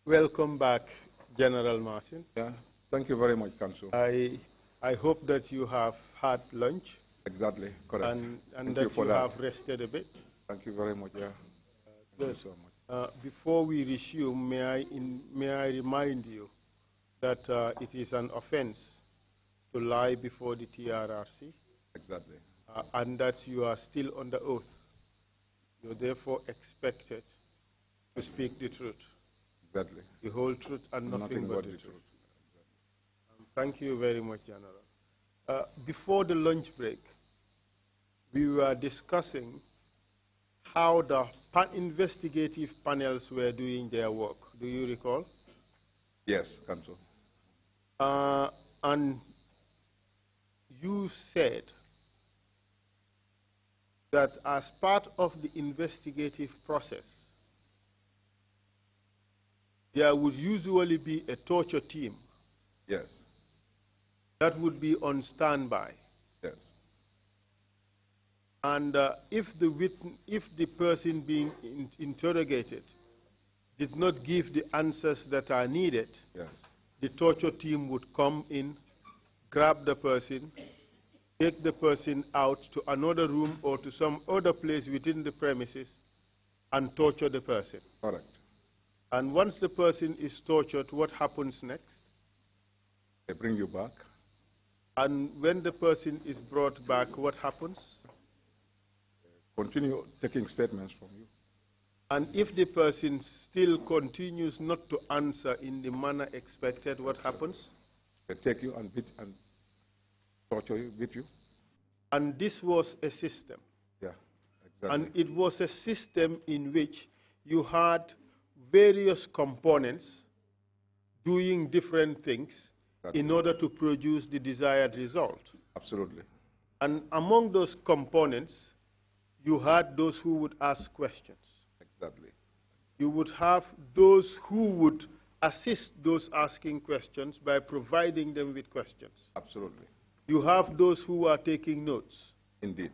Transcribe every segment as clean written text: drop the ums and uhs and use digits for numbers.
Welcome back, General Martin. Yeah, thank you very much, Council. I hope that you have had lunch. Exactly, correct. And that you have rested a bit. Thank you very much, yeah. Thank you so much. Before we resume, may I remind you that it is an offense to lie before the TRRC. Exactly. And that you are still under oath. You're therefore expected to speak the truth. Exactly. The whole truth and nothing but the truth. Exactly. Thank you very much, General. Before the lunch break, we were discussing how the investigative panels were doing their work. Do you recall? Yes, Council. And you said that as part of the investigative process, there would usually be a torture team. Yes. That would be on standby. Yes. And if the person being interrogated did not give the answers that are needed, yes, the torture team would come in, grab the person, take the person out to another room or to some other place within the premises and torture the person. Correct. And once the person is tortured, what happens next? They bring you back. And when the person is brought back, what happens? Continue taking statements from you. And if the person still continues not to answer in the manner expected, what happens? They take you and beat and torture you, beat you. And this was a system. Yeah, exactly. And it was a system in which you had various components doing different things in order to produce the desired result. Absolutely. And among those components, you had those who would ask questions. Exactly. You would have those who would assist those asking questions by providing them with questions. Absolutely. You have those who are taking notes. Indeed.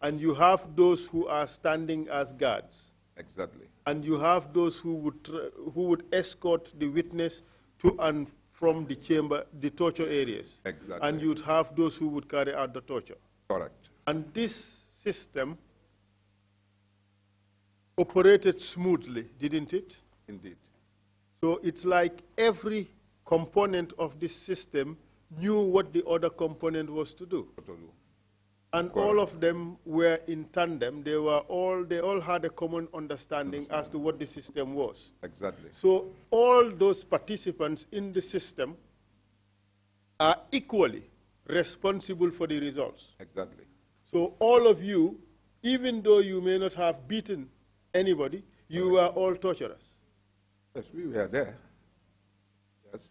And you have those who are standing as guards. Exactly. And you have those who would escort the witness to and from the chamber, the torture areas. Exactly. And you'd have those who would carry out the torture. Correct. And this system operated smoothly, didn't it? Indeed. So it's like every component of this system knew what the other component was to do. And Correct. all of them were in tandem. They all had a common understanding as to what the system was. Exactly. So all those participants in the system are equally responsible for the results. Exactly. So all of you, even though you may not have beaten anybody, you were all torturers. Yes, we were there. Yes.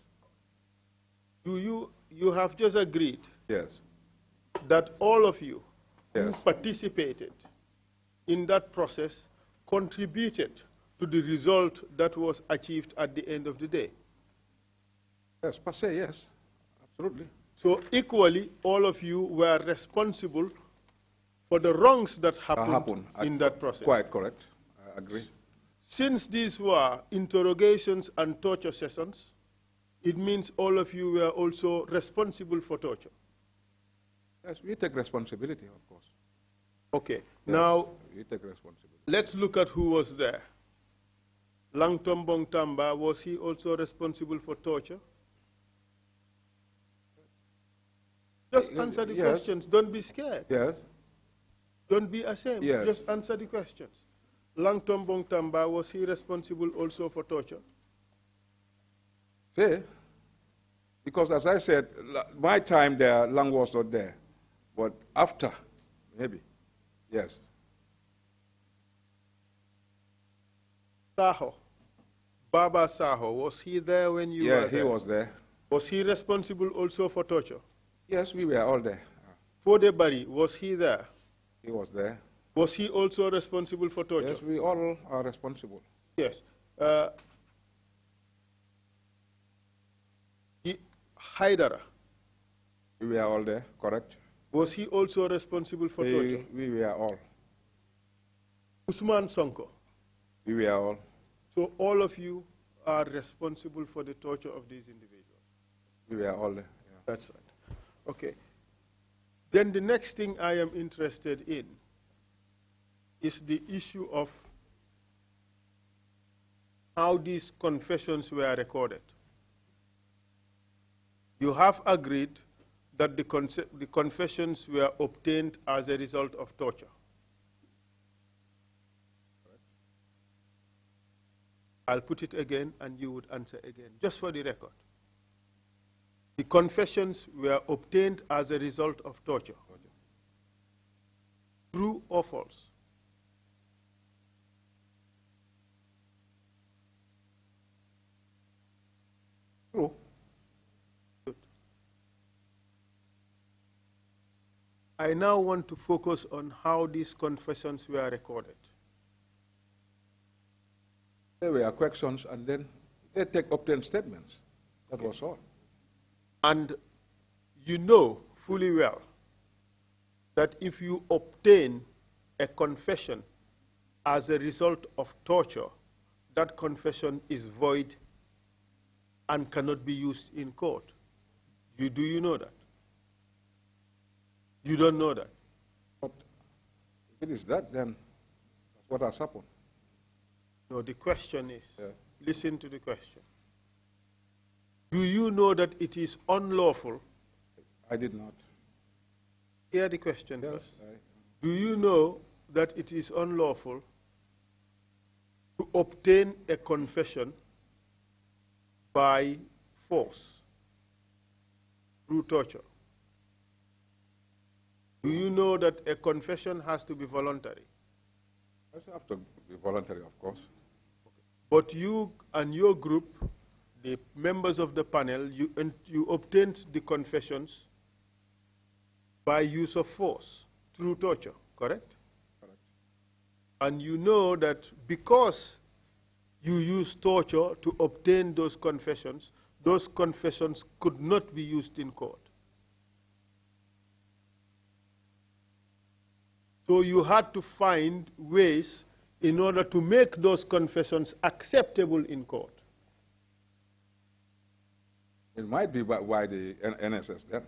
You have just agreed? Yes. That all of you yes. who participated in that process contributed to the result that was achieved at the end of the day? Yes, per se, yes. Absolutely. So equally, all of you were responsible for the wrongs that happened in that process. Quite correct. I agree. Since these were interrogations and torture sessions, it means all of you were also responsible for torture. Yes, we take responsibility, of course. Okay. Yes, now, we take responsibility. Let's look at who was there. Langtombong Tamba, was he also responsible for torture? Just answer the yes. questions. Don't be scared. Yes. Don't be ashamed. Yes. Just answer the questions. Langtombong Tamba, was he responsible also for torture? See, because as I said, my time there, Lang was not there. But after, maybe, yes. Saho, Baba Saho, was he there when you were there? Yeah, he was there. Was he responsible also for torture? Yes, we were all there. Fode Bari, was he there? He was there. Was he also responsible for torture? Yes, we all are responsible. Yes. Haidara. We were all there, correct? Was he also responsible for torture? We were all. Usman Sonko. We were all. So all of you are responsible for the torture of these individuals? We were all there. Yeah. That's right. Okay. Then the next thing I am interested in is the issue of how these confessions were recorded. You have agreed that the confessions were obtained as a result of torture. I'll put it again and you would answer again, just for the record. The confessions were obtained as a result of torture. True or false? True. Good. I now want to focus on how these confessions were recorded. There were questions, and then they obtained statements. That was all. And you know fully well that if you obtain a confession as a result of torture, that confession is void and cannot be used in court. Do you know that? You don't know that? But if it is that, then that's what has happened. No, the question is, Yeah. Listen to the question. Do you know that it is unlawful? I did not. Hear the question Yes, first. Do you know that it is unlawful to obtain a confession by force, through torture? Do you know that a confession has to be voluntary? It has to be voluntary, of course. But you and your group, the members of the panel, you obtained the confessions by use of force, through torture, correct? Correct. And you know that because you used torture to obtain those confessions could not be used in court. So you had to find ways in order to make those confessions acceptable in court. It might be why the NSS then.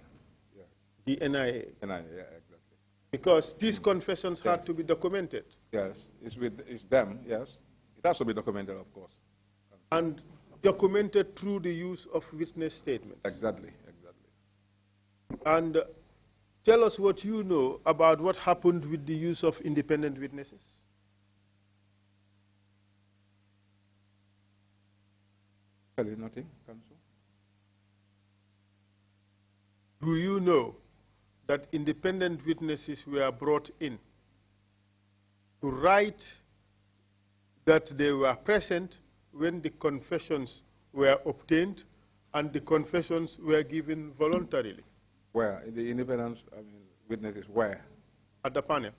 Yeah. The NIA. NIA, yeah, exactly. Because these confessions had to be documented. Yes, it's them, yes. It has to be documented, of course. And documented through the use of witness statements. Exactly, exactly. And tell us what you know about what happened with the use of independent witnesses. Nothing, Counsel? Do you know that independent witnesses were brought in to write that they were present when the confessions were obtained and the confessions were given voluntarily? Where? In the independent witnesses, where? At the panel.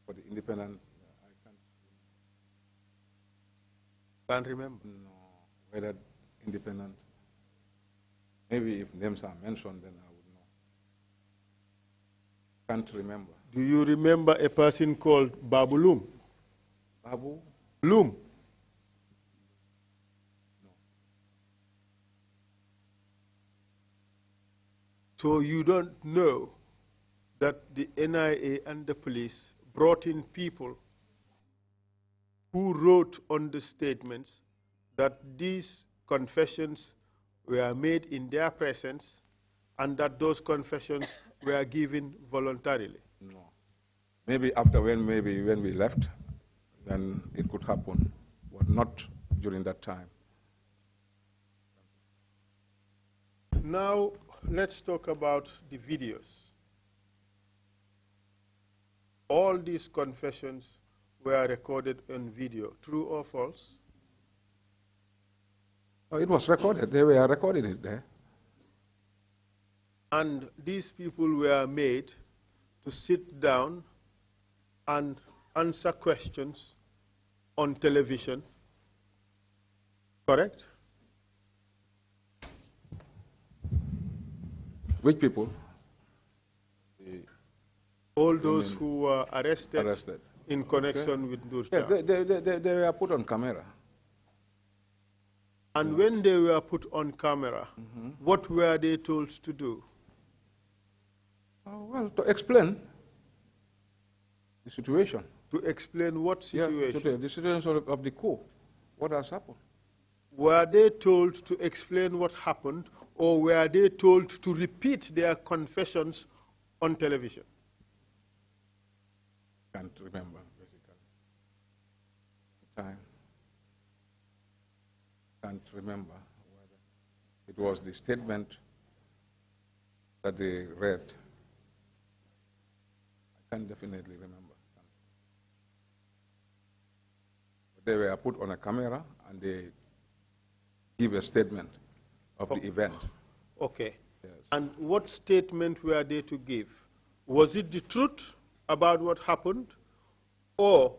For the independent, I Can't remember. No, whether independent. Maybe if names are mentioned, then I would know. Can't remember. Do you remember a person called Babu Loom? Babu? Loom. No. So you don't know that the NIA and the police brought in people who wrote on the statements that these confessions were made in their presence and that those confessions were given voluntarily? No. Maybe after when we left, then it could happen, but not during that time. Now, let's talk about the videos. All these confessions were recorded on video, true or false? Oh, it was recorded. They were recording it there. And these people were made to sit down and answer questions on television, correct? Which people? All all those who were arrested in connection with Nurcha? Yeah, they were put on camera. And when they were put on camera, what were they told to do? Well, to explain the situation. To explain what situation? Yeah, the situation of the coup. What has happened? Were they told to explain what happened, or were they told to repeat their confessions on television? Can't remember, basically. Time. Can't remember whether it was the statement that they read. I can definitely remember. They were put on a camera and they give a statement of the event. Okay. Yes. And what statement were they to give? Was it the truth about what happened, or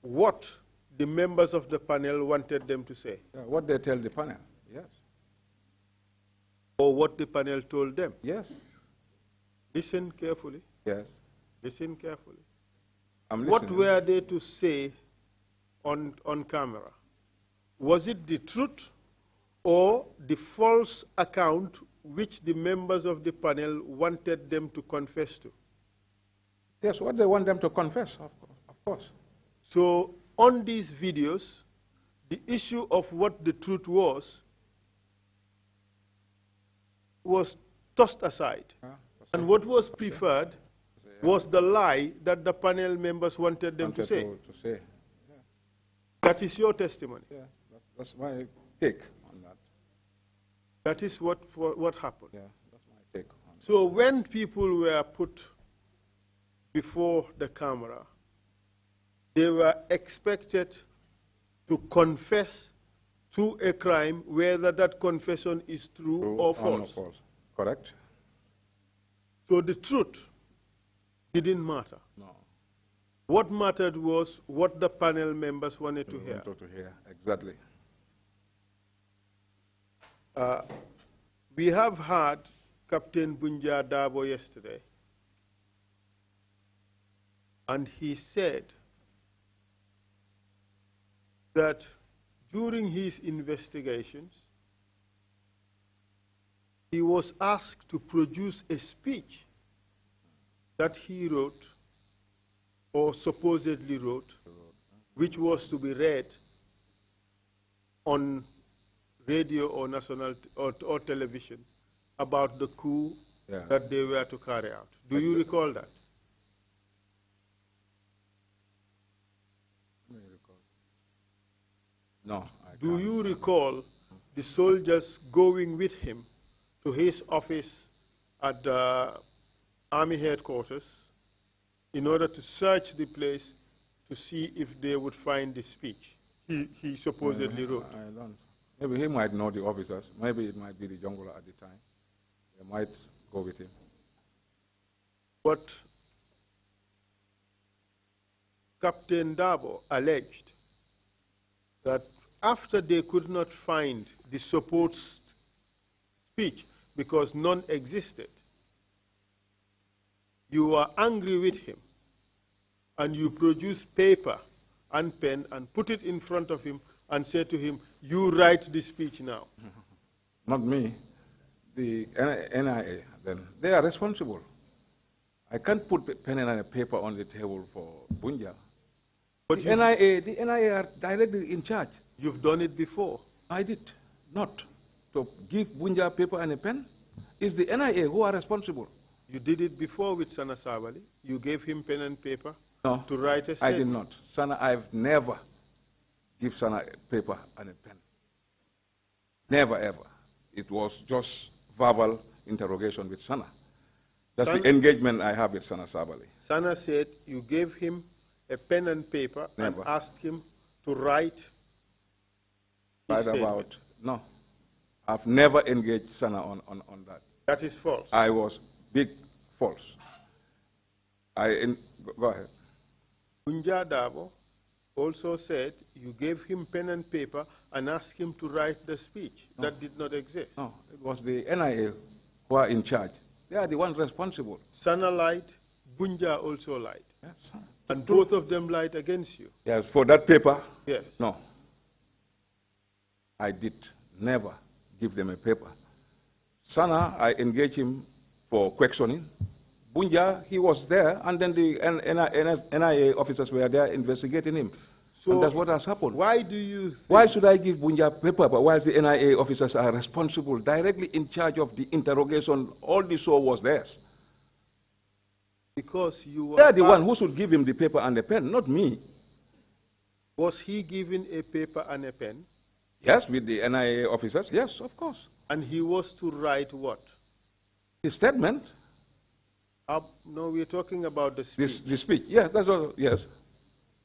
what the members of the panel wanted them to say? Yeah, what they tell the panel, yes. Or what the panel told them? Yes. Listen carefully. Yes. Listen carefully. I'm what listening. were they to say on camera? Was it the truth or the false account which the members of the panel wanted them to confess to? Yes, what they want them to confess, of course. So on these videos, the issue of what the truth was tossed aside. And what was preferred was the lie that the panel members wanted them to say. That is your testimony. Yeah, that's my take on that. That is what happened. Yeah, that's my take on that. So when people were put before the camera, they were expected to confess to a crime, whether that confession is true or false. False. Correct. So the truth didn't matter. No. What mattered was what the panel members wanted to hear. Exactly. We have had Captain Bunja Dabo yesterday, and he said that during his investigations, he was asked to produce a speech that he wrote or supposedly wrote, which was to be read on radio or national or television about the coup that they were to carry out. Do you recall that? No. Do you recall the soldiers going with him to his office at the Army headquarters in order to search the place to see if they would find the speech he supposedly wrote? I don't. Maybe he might know the officers. Maybe it might be the jungler at the time. They might go with him. But Captain Dabo alleged that after they could not find the supposed speech because none existed, you were angry with him and you produced paper and pen and put it in front of him and said to him, you write the speech now. Not me. The NIA, then, they are responsible. I can't put pen and paper on the table for Bunja. But the NIA are directly in charge. You've done it before. I did not. To give Bunja paper and a pen, it's the NIA who are responsible. You did it before with Sana Sabali. You gave him pen and paper to write a statement. I did not. Sana, I've never give Sana paper and a pen. Never, ever. It was just verbal interrogation with Sana. That's the engagement I have with Sana Sabali. Sana said you gave him a pen and paper and asked him to write his statement. No. I've never engaged Sana on that. That is false. I was big false. Go ahead. Bunja Dabo also said you gave him pen and paper and asked him to write the speech. No. That did not exist. No, it was the NIA who are in charge. They are the ones responsible. Sana lied, Bunja also lied. Yes. And both of them lied against you. Yes, for that paper? Yes. No. I did never give them a paper. Sana, I engaged him for questioning. Bunja, he was there, and then the NIA officers were there investigating him. So and that's what has happened. Why do you think... Why should I give Bunja paper, but while the NIA officers are responsible, directly in charge of the interrogation, all the show was theirs? Because you were... They're the one who should give him the paper and the pen, not me. Was he given a paper and a pen? Yes, with the NIA officers, yes, of course. And he was to write what? His statement. No, we're talking about the speech. The speech, yes, that's all, yes.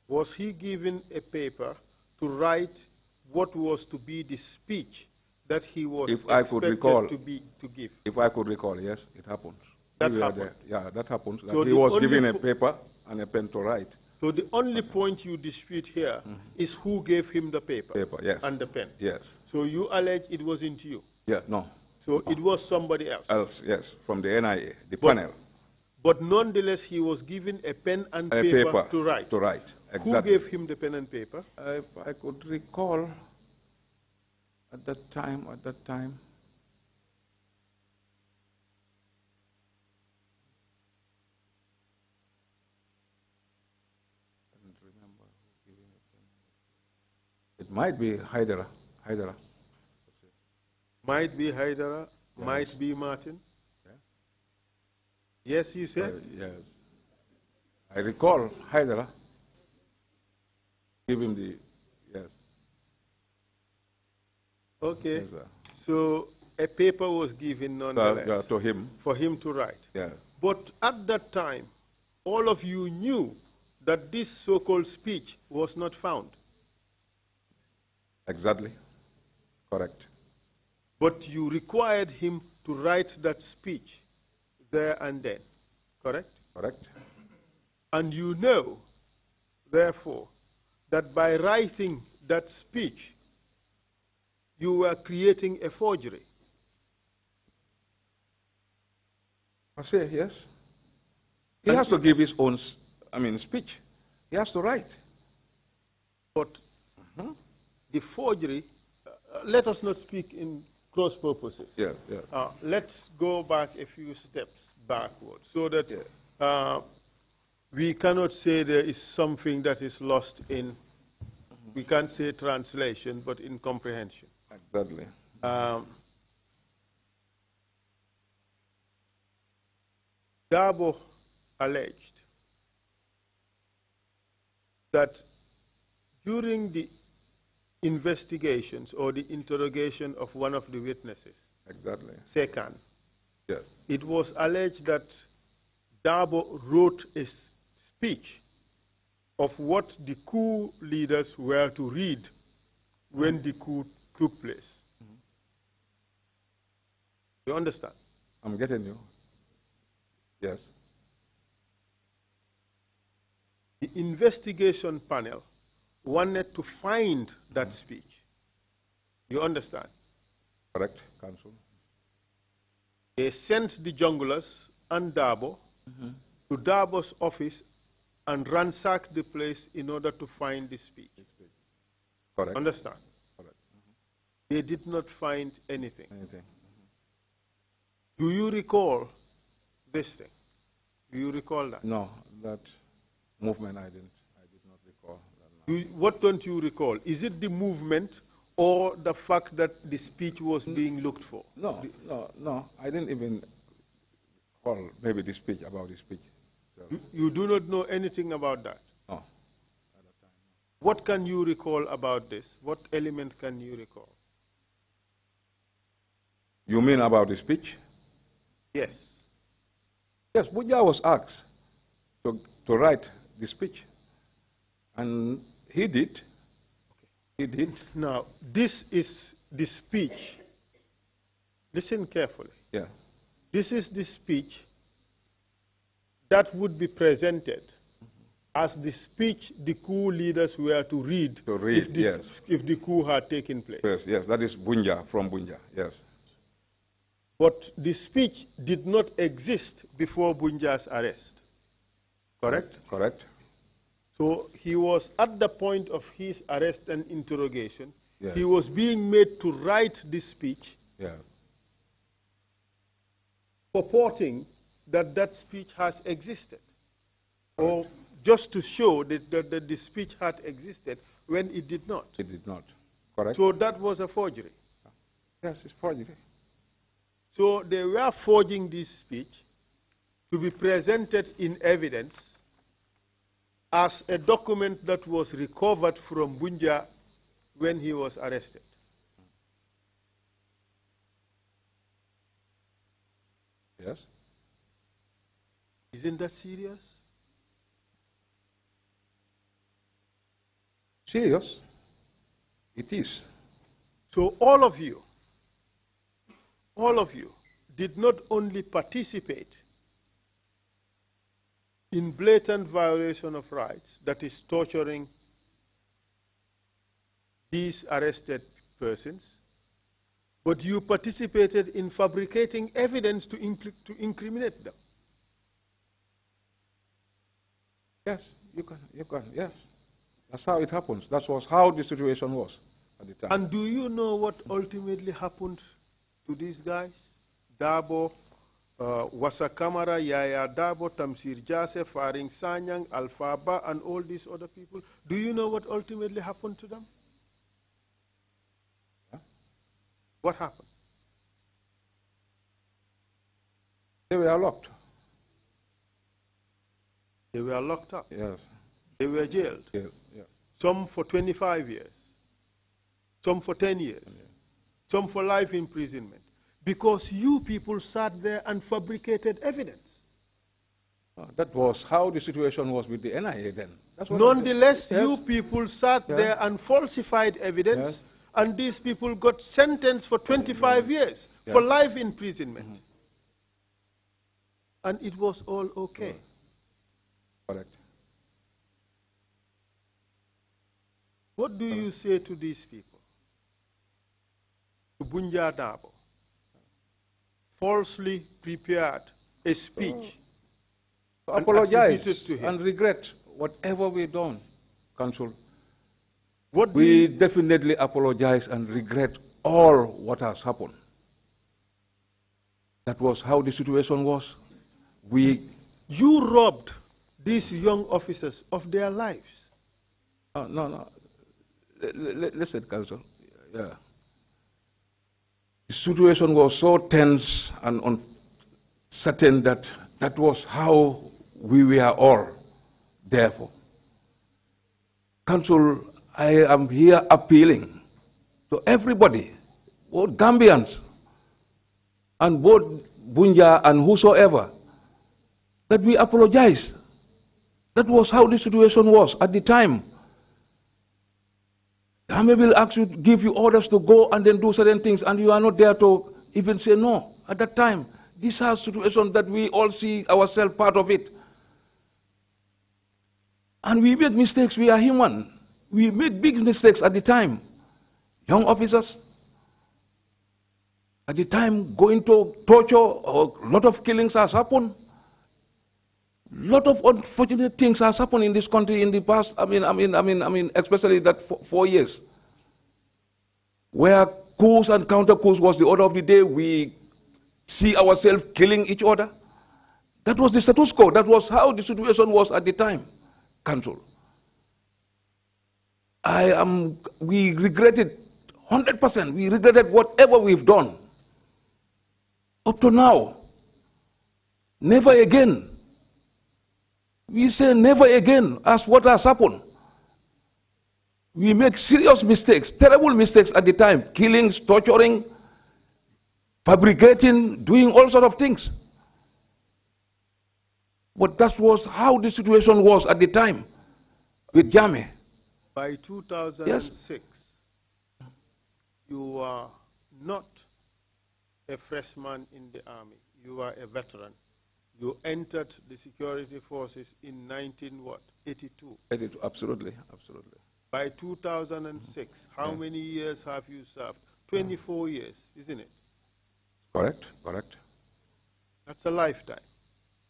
Was he given a paper to write what was to be the speech that he was expected to give? If I could recall, yes, it happened. That happened? Yeah, that happened. So he was given a paper and a pen to write. So the only point you dispute here is who gave him the paper, yes. And the pen. Yes. So you allege it wasn't you? Yeah, no. So it was somebody else? Yes, from the NIA, the panel. But nonetheless, he was given a pen and paper to write? To write, exactly. Who gave him the pen and paper? If I could recall at that time, it might be Haidara. Might be Haidara, yes. Might be Martin. Yeah. Yes, you said? Yes. I recall Haidara. Give him the, yes. Okay. Yes, so a paper was given nonetheless to him. For him to write. Yeah. But at that time, all of you knew that this so-called speech was not found. Exactly. Correct. But you required him to write that speech there and then, correct? Correct. And you know, therefore, that by writing that speech, you were creating a forgery. I say, yes. He has to give his own, speech. He has to write. But the forgery, let us not speak in cross purposes. Yeah. Let's go back a few steps backwards so that we cannot say there is something that is lost in, we can't say translation, but in comprehension. Exactly. Dabo alleged that during the investigations or the interrogation of one of the witnesses, exactly, Sekan, yes, it was alleged that Dabo wrote a speech of what the coup leaders were to read when the coup took place. You understand? I'm getting you. Yes. The investigation panel wanted to find that speech. You understand? Correct, Counsel. They sent the junglers and Dabo to Dabo's office and ransacked the place in order to find the speech. Correct. Understand? Correct. They did not find anything. Do you recall this thing? Do you recall that? No, that movement I did not recall. What don't you recall? Is it the movement or the fact that the speech was being looked for? No, I didn't even call maybe the speech, about the speech. So. You do not know anything about that? No. At the time, no. What can you recall about this? What element can you recall? You mean about the speech? Yes. Yes, Buja was asked to write the speech. And he did. He did. Now, this is the speech. Listen carefully. Yeah. This is the speech that would be presented as the speech the coup leaders were to read, if the coup had taken place. Yes, that is Bunja, from Bunja, yes. But the speech did not exist before Bunja's arrest. Correct? Correct. So he was at the point of his arrest and interrogation. Yeah. He was being made to write this speech, Yeah. purporting that that speech has existed. Or just to show that the speech had existed when it did not. It did not. Correct. So that was a forgery. Yes, it's forgery. So they were forging this speech to be presented in evidence as a document that was recovered from Bunja when he was arrested. Yes. Isn't that serious? Serious? It is. So all of you did not only participate in blatant violation of rights, that is torturing these arrested persons, but you participated in fabricating evidence to incriminate them. Yes, you can, yes. That's how it happens. That was how the situation was at the time. And do you know what ultimately happened to these guys? Dabo, Wasa Kamara, Yaya Dabo, Tamsir Jase, Faring Sanyang, Alfaba, and all these other people. Do you know what ultimately happened to them? Yeah. What happened? They were locked. They were locked up. Yes. They were jailed. Yeah. Yeah. Some for 25 years. Some for 10 years. Yeah. Some for life imprisonment. Because you people sat there and fabricated evidence. That was how the situation was with the NIA then. That's what Nonetheless, yes. you people sat there and falsified evidence, and these people got sentenced for 25 years for life imprisonment. And it was all okay. Correct. What do you say to these people? To Bunja Dabo, falsely prepared a speech. Apologize and regret whatever we've done, Council. We definitely apologize and regret all what has happened. That was how the situation was. You robbed these young officers of their lives. No. Listen, Council. Yeah. The situation was so tense and uncertain that that was how we were all there for. Council, I am here appealing to everybody, both Gambians and both Bunja and whosoever, that we apologize. That was how the situation was at the time. I will ask you, give you orders to go and then do certain things, and you are not there to even say no at that time. These are situations that we all see ourselves part of it. And we make mistakes, we are human. We make big mistakes at the time. Young officers, at the time, going to torture, or a lot of killings has happened. A lot of unfortunate things has happened in this country in the past, especially that 4 years. Where coups and counter coups was the order of the day, we see ourselves killing each other. That was the status quo. That was how the situation was at the time, Council. We regretted 100%. We regretted whatever we've done. Up to now, never again. We say never again as what has happened. We make serious mistakes, terrible mistakes at the time, killings, torturing, fabricating, doing all sorts of things. But that was how the situation was at the time with Jammeh. By 2006, you were not a freshman in the army. You were a veteran. You entered the security forces in 1982? 82, absolutely. By 2006, how many years have you served? 24 years, isn't it? Correct. That's a lifetime.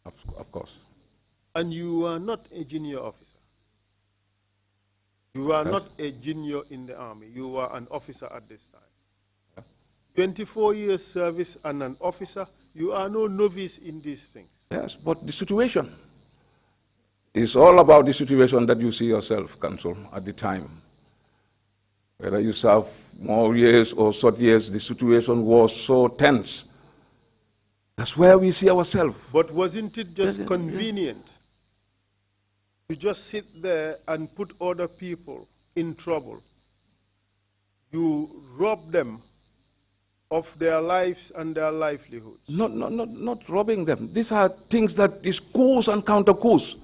Of course. And you are not a junior officer. You are not a junior in the army. You are an officer at this time. 24 years service and an officer, you are no novice in these things. Yes, but the situation is all about the situation that you see yourself, Counsel, at the time. Whether you serve more years or short years, the situation was so tense. That's where we see ourselves. But wasn't it just convenient to just sit there and put other people in trouble? You rob them of their lives and their livelihoods. Not robbing them. These are things that is coups and counter coups.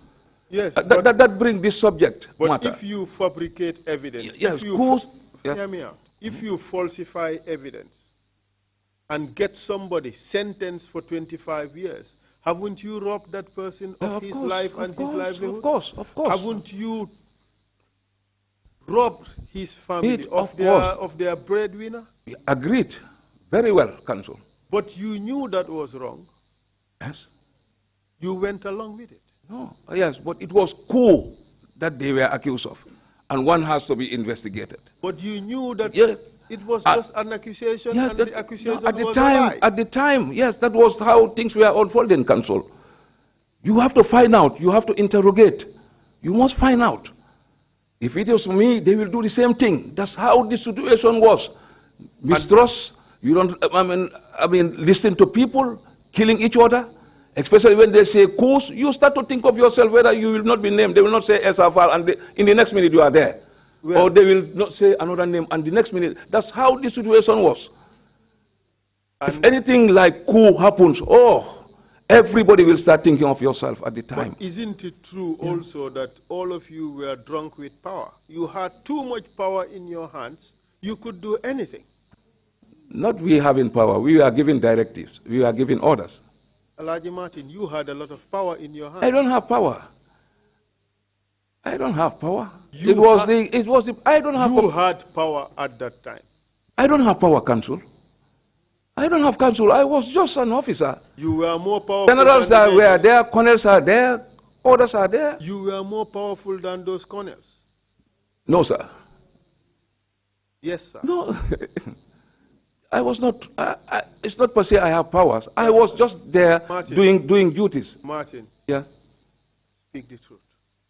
Yes, that bring this subject matter. If you fabricate evidence, yes, hear me out. If you falsify evidence and get somebody sentenced for 25 years, haven't you robbed that person of his life and his livelihood? Of course. Haven't you robbed his family of their breadwinner? Agreed. Very well, Counsel. But you knew that was wrong. Yes. You went along with it. No, yes, but it was coup that they were accused of, and one has to be investigated. But you knew that it was just an accusation, and the accusation was a lie. At the time, yes, that was how things were unfolding, Counsel. You have to find out. You have to interrogate. You must find out. If it was me, they will do the same thing. That's how the situation was. Mistrust. You don't, I mean, listen to people killing each other, especially when they say coups. You start to think of yourself whether you will not be named. They will not say SFR, and in the next minute you are there. Well, or they will not say another name, and the next minute. That's how the situation was. If anything like coup happens, everybody will start thinking of yourself at the time. But isn't it true also that all of you were drunk with power? You had too much power in your hands. You could do anything. Not we having power. We are giving directives. We are giving orders. Alhaji Martin, you had a lot of power in your hands. I don't have power. I don't have power. I don't have power. You had power at that time. I don't have power, Counsel. I don't have Counsel. I was just an officer. You were more powerful. Generals were there, colonels are there, orders are there. You were more powerful than those colonels. No, sir. Yes, sir. No. I was not, it's not per se I have powers. I was just there Martin, doing duties. Martin. Yeah. Speak the truth.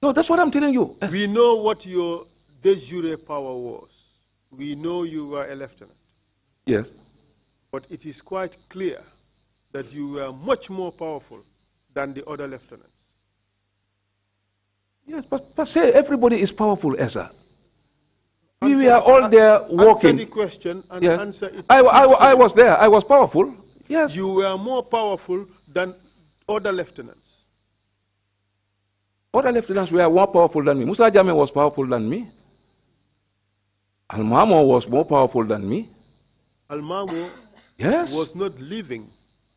No, that's what I'm telling you. We know what your de jure power was. We know you were a lieutenant. Yes. But it is quite clear that you were much more powerful than the other lieutenants. Yes, but per se, everybody is powerful, Esa. We were all there walking. Answer the question and answer it. I was there. I was powerful. Yes. You were more powerful than other lieutenants. Other lieutenants were more powerful than me. Musa Jame was powerful than me. Almamo was more powerful than me. Almamo was not living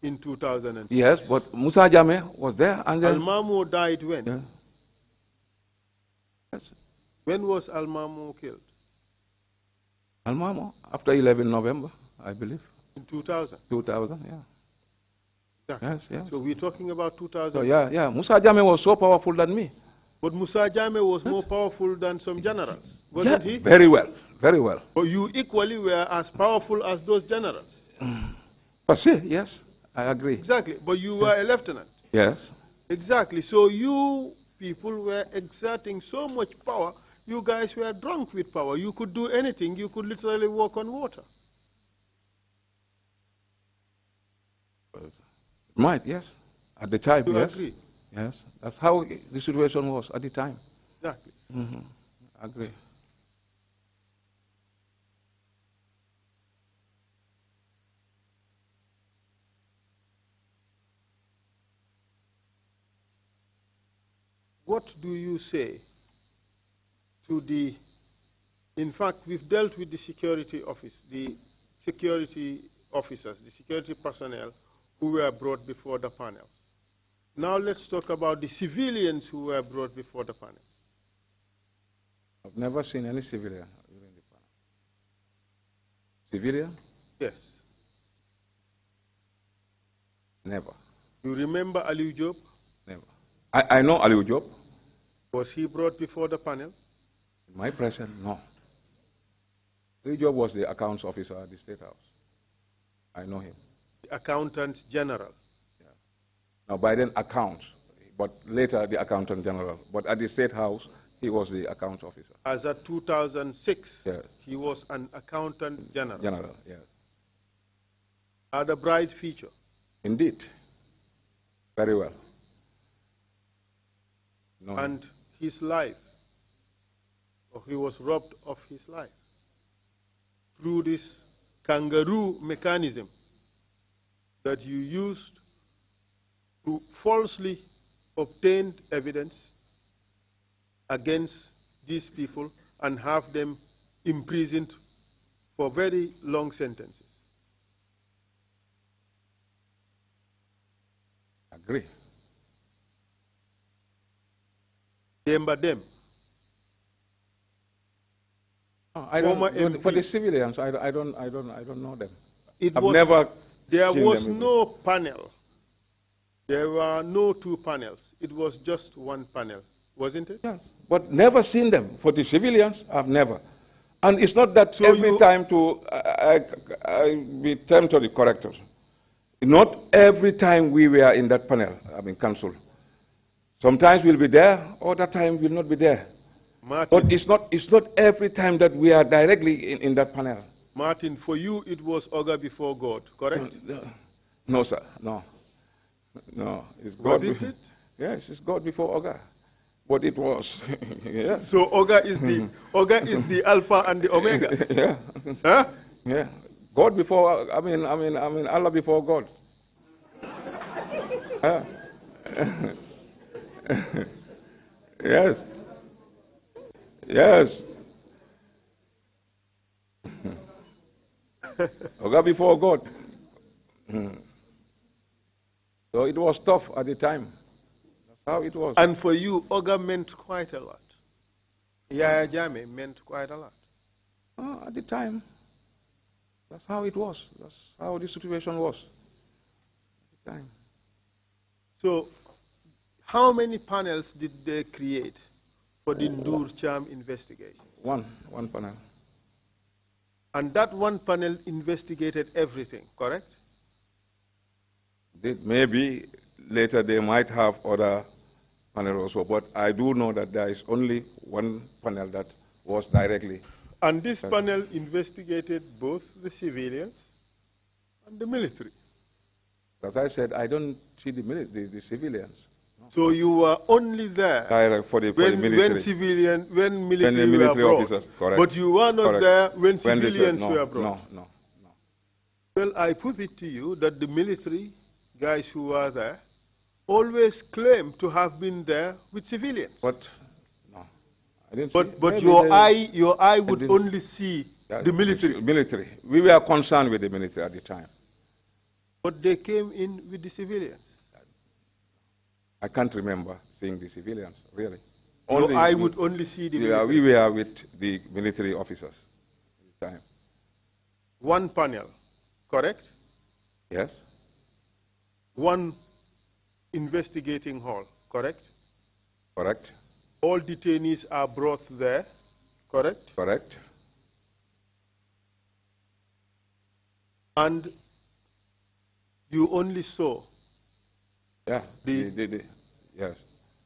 in 2006. Yes, but Musa Jame was there. And then Almamo died when? Yeah. Yes. When was Almamo killed? Almamo, after 11 November, I believe. In 2000? 2000, yeah. Exactly. Yes, yes. So we're talking about 2000. So yeah. Musa Jame was so powerful than me. But Musa Jame was more powerful than some generals, wasn't he? Very well, very well. But you equally were as powerful as those generals. Per se, yes, I agree. Exactly, but you were a lieutenant. Yes. Exactly, so you people were exerting so much power. You guys were drunk with power. You could do anything. You could literally walk on water. Might, yes. At the time, you yes. Agree? Yes. That's how the situation was at the time. Exactly. I agree. What do you say to the, in fact, we've dealt with the security office, the security officers, the security personnel who were brought before the panel. Now let's talk about the civilians who were brought before the panel. I've never seen any civilian during the panel. Civilian? Yes. Never. You remember Aliu Job? Never. I know Aliu Job. Was he brought before the panel? In my presence, no. Aliu Job was the accounts officer at the State House. I know him. The Accountant General. Yeah. Now, by then, accounts, but later the Accountant General. But at the State House, he was the accounts officer. As of 2006, yes. He was an Accountant General. General, yes. Had a bright future. Indeed. Very well. No. And his life, or he was robbed of his life through this kangaroo mechanism that you used to falsely obtain evidence against these people and have them imprisoned for very long sentences. Agree. Demba Dem. No, I don't, for the civilians, I don't know them. There was no panel. There were no two panels. It was just one panel, wasn't it? Yes, but never seen them. For the civilians, I've never. And it's not that so every time I be tempted to the correctors. Not every time we were in that panel, council. Sometimes we'll be there, other times we'll not be there. Martin, but it's not every time that we are directly in that panel. Martin, for you it was Oga before God, correct? No, sir, no. No, it's God. Was it? Yes, it's God before Oga. But it was. Yes. So Oga is the Alpha and the Omega. Yeah. Huh? Yeah. God before Allah before God. Yes. Yes. Oga before God. So it was tough at the time. That's how it was. And for you, Oga meant quite a lot. Yaya Jammeh meant quite a lot. At the time, that's how it was. That's how the situation was at the time. So, how many panels did they create for the Ndur Cham investigation? One panel. And that one panel investigated everything, correct? Maybe later they might have other panels also, but I do know that there is only one panel that was directly. And this panel investigated both the civilians and the military. As I said, I don't see the civilians. No. So you were only there for the military. when military were brought, officers, correct. But you were not correct. there when civilians were brought. No. Well, I put it to you that the military guys who were there always claim to have been there with civilians. But no, I didn't. But your eye would only see the military. Military. We were concerned with the military at the time. But they came in with the civilians. I can't remember seeing the civilians, really. Your eye would only see the military. We were with the military officers at the time. One panel, correct? Yes. One investigating hall, correct? Correct. All detainees are brought there, correct? Correct. And you only saw. Yeah. Yes.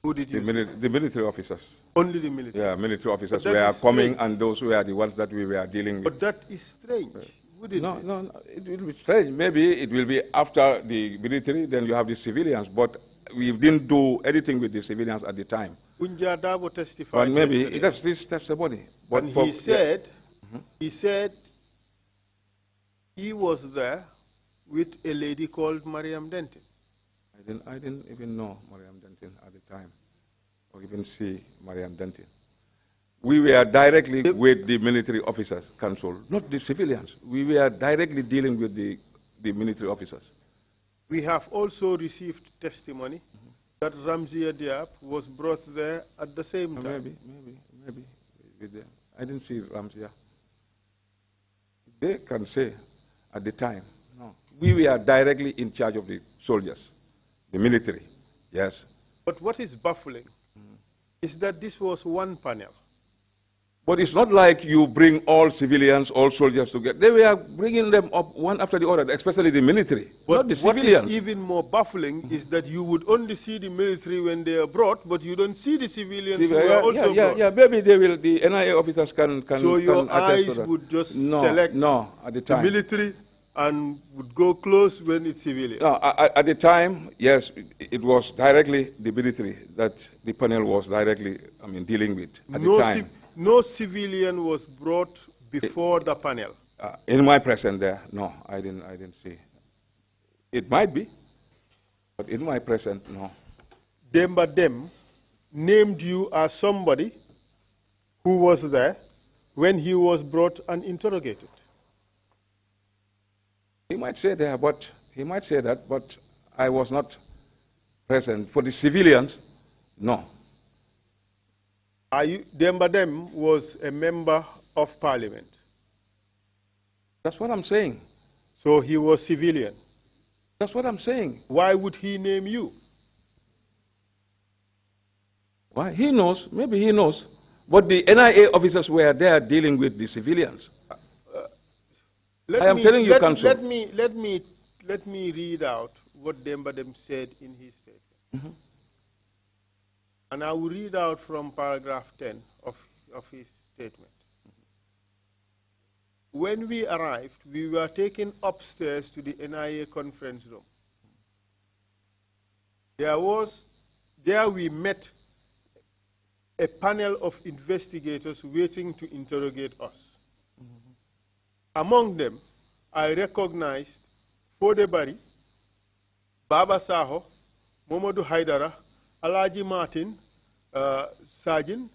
Who did you see? The military officers. Only the military. Yeah, military officers were coming, and those were the ones that we were dealing with. But that is strange. No, it will be strange. Maybe it will be after the military, then you have the civilians. But we didn't do anything with the civilians at the time. Unja Dabo testified. But maybe that's this testimony. But and he said he was there with a lady called Mariam Denton. I didn't even know Mariam Denton at the time, or even see Mariam Denton. We were directly with the military officers, council, not the civilians. We were directly dealing with the military officers. We have also received testimony that Ramzia Diab was brought there at the same time. Maybe. I didn't see Ramzia. They can say at the time, no. We were directly in charge of the soldiers, the military, yes. But what is baffling is that this was one panel. But it's not like you bring all civilians, all soldiers together. They were bringing them up one after the other, especially the military, but not the civilians. What is even more baffling is that you would only see the military when they are brought, but you don't see the civilians who are also brought. Yeah, maybe they will, the NIA officers can So your eyes to would just select at the time. The military and would go close when it's civilian. No, at the time, yes, it was directly the military that the panel was directly, dealing with at the time. No civilian was brought before the panel. In my presence there, no, I didn't see. It might be, but in my presence, no. Demba Dem named you as somebody who was there when he was brought and interrogated. He might say that, but I was not present. For the civilians, no. Demba Dem was a member of parliament. That's what I'm saying. So he was civilian. That's what I'm saying. Why would he name you? Why? He knows. Maybe he knows. But the NIA officers were there dealing with the civilians. I am telling you, Council. Let me read out what Demba Dem said in his statement. Mm-hmm. And I will read out from paragraph 10 of his statement. When we arrived, we were taken upstairs to the NIA conference room. There we met a panel of investigators waiting to interrogate us. Among them, I recognized Fode Bari, Baba Saho, Momodu Haidara, Alaji Martin, Sajin,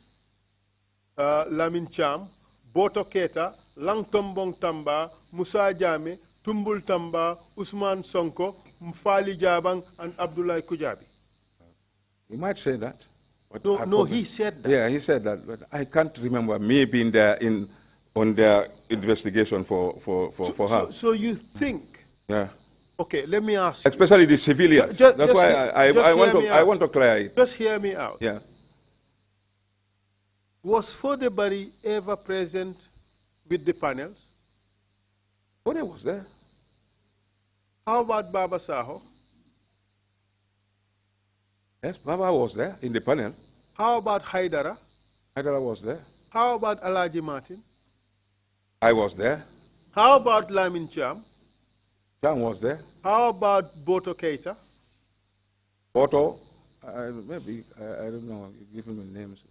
Lamin Cham, Boto Keta, Langtombong Tamba, Musa Jame, Tumbul Tamba, Usman Sonko, Mfali Jabang, and Abdullah Kujabi. He might say that. No, he said that. Yeah, he said that, but I can't remember me being there on their investigation for her. So you think? Yeah. Okay, let me ask you. Especially the civilians. That's why I want to clear it. Just hear me out. Yeah. Was Fode Bari ever present with the panels? Fode was there. How about Baba Saho? Yes, Baba was there in the panel. How about Haidara? Haidara was there. How about Alaji Martin? I was there. How about Lamin Cham? Cham was there. How about Boto Keita? Boto, maybe, I don't know, give him names.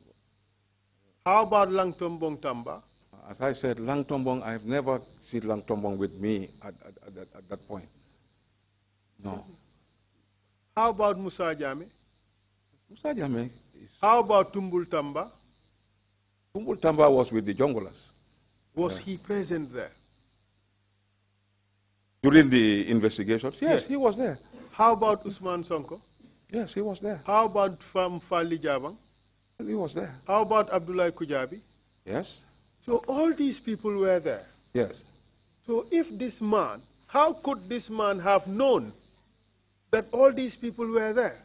How about Langtombong Tamba? As I said, Langtombong, I've never seen Langtombong with me at that point. No. How about Musa Jame? Musa Jame. How about Tumbul Tamba? Tumbul Tamba was with the junglers. Was he present there? During the investigations? Yes, he was there. How about Usman Sonko? Yes, he was there. How about Fali Jabang? He was there. How about Abdullah Kujabi? Yes. So all these people were there. Yes. So if this man, how could this man have known that all these people were there?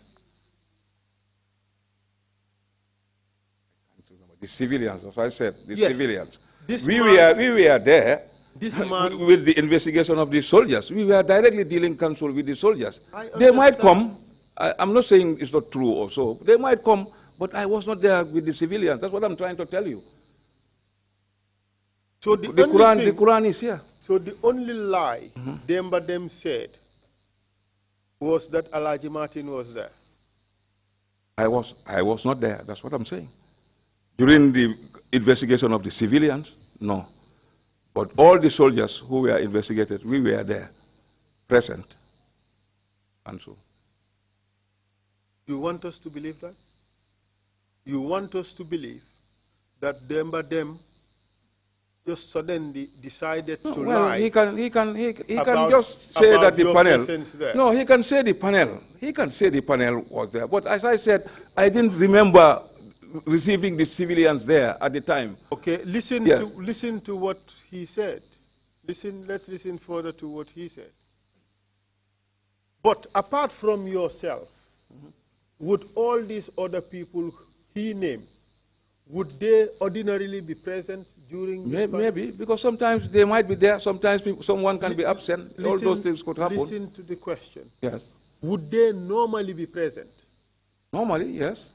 The civilians, as I said, the yes. Civilians. We were there this man, with the investigation of the soldiers. We were directly dealing counsel with the soldiers. They might come. I'm not saying it's not true or so. They might come, but I was not there with the civilians. That's what I'm trying to tell you. So the Quran is here. So the only lie Demba Dem said was that Alaji Martin was there. I was not there. That's what I'm saying. During the investigation of the civilians, no. But all the soldiers who were investigated, we were there, present. And so. You want us to believe that? You want us to believe that Demba Dem just suddenly decided to lie? He can just say that the panel. No, he can say the panel. He can say the panel was there. But as I said, I didn't remember receiving the civilians there at the time. Okay, listen to what he said. Let's listen further to what he said. But apart from yourself, would all these other people he named, would they ordinarily be present during this Maybe, because sometimes they might be there, sometimes someone can be absent. All those things could happen. Listen to the question. Yes. Would they normally be present? Normally, yes.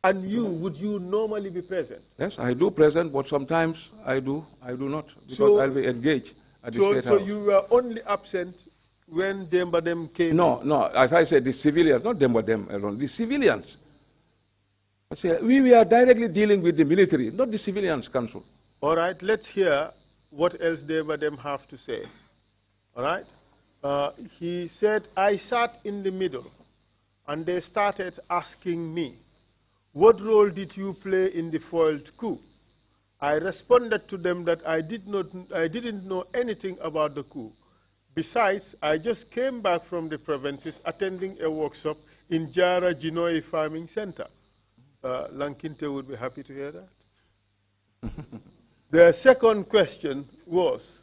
And you, would you normally be present? Yes, I do present, but sometimes I do not, because I'll be engaged at the State House. So you were only absent when Dembadem came? No, as I said, the civilians, not Dembadem alone, the civilians. I say, we are directly dealing with the military, not the civilians, Council. All right, let's hear what else Dembadem have to say. All right? He said, I sat in the middle, and they started asking me, what role did you play in the foiled coup? I responded to them that I didn't know anything about the coup. Besides, I just came back from the provinces attending a workshop in Jara Jinoi Farming Center. Lankinte would be happy to hear that. The second question was,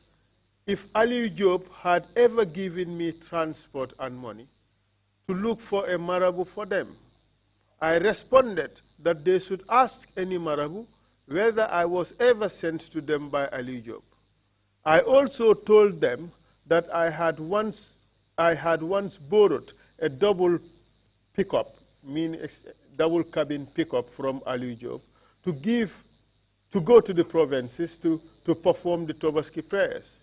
if Ali Job had ever given me transport and money to look for a marabout for them, I responded that they should ask any marabout whether I was ever sent to them by Ali Job. I also told them that I had once borrowed a double pickup, meaning double cabin pickup from Ali Job, to go to the provinces to perform the Tobaski prayers.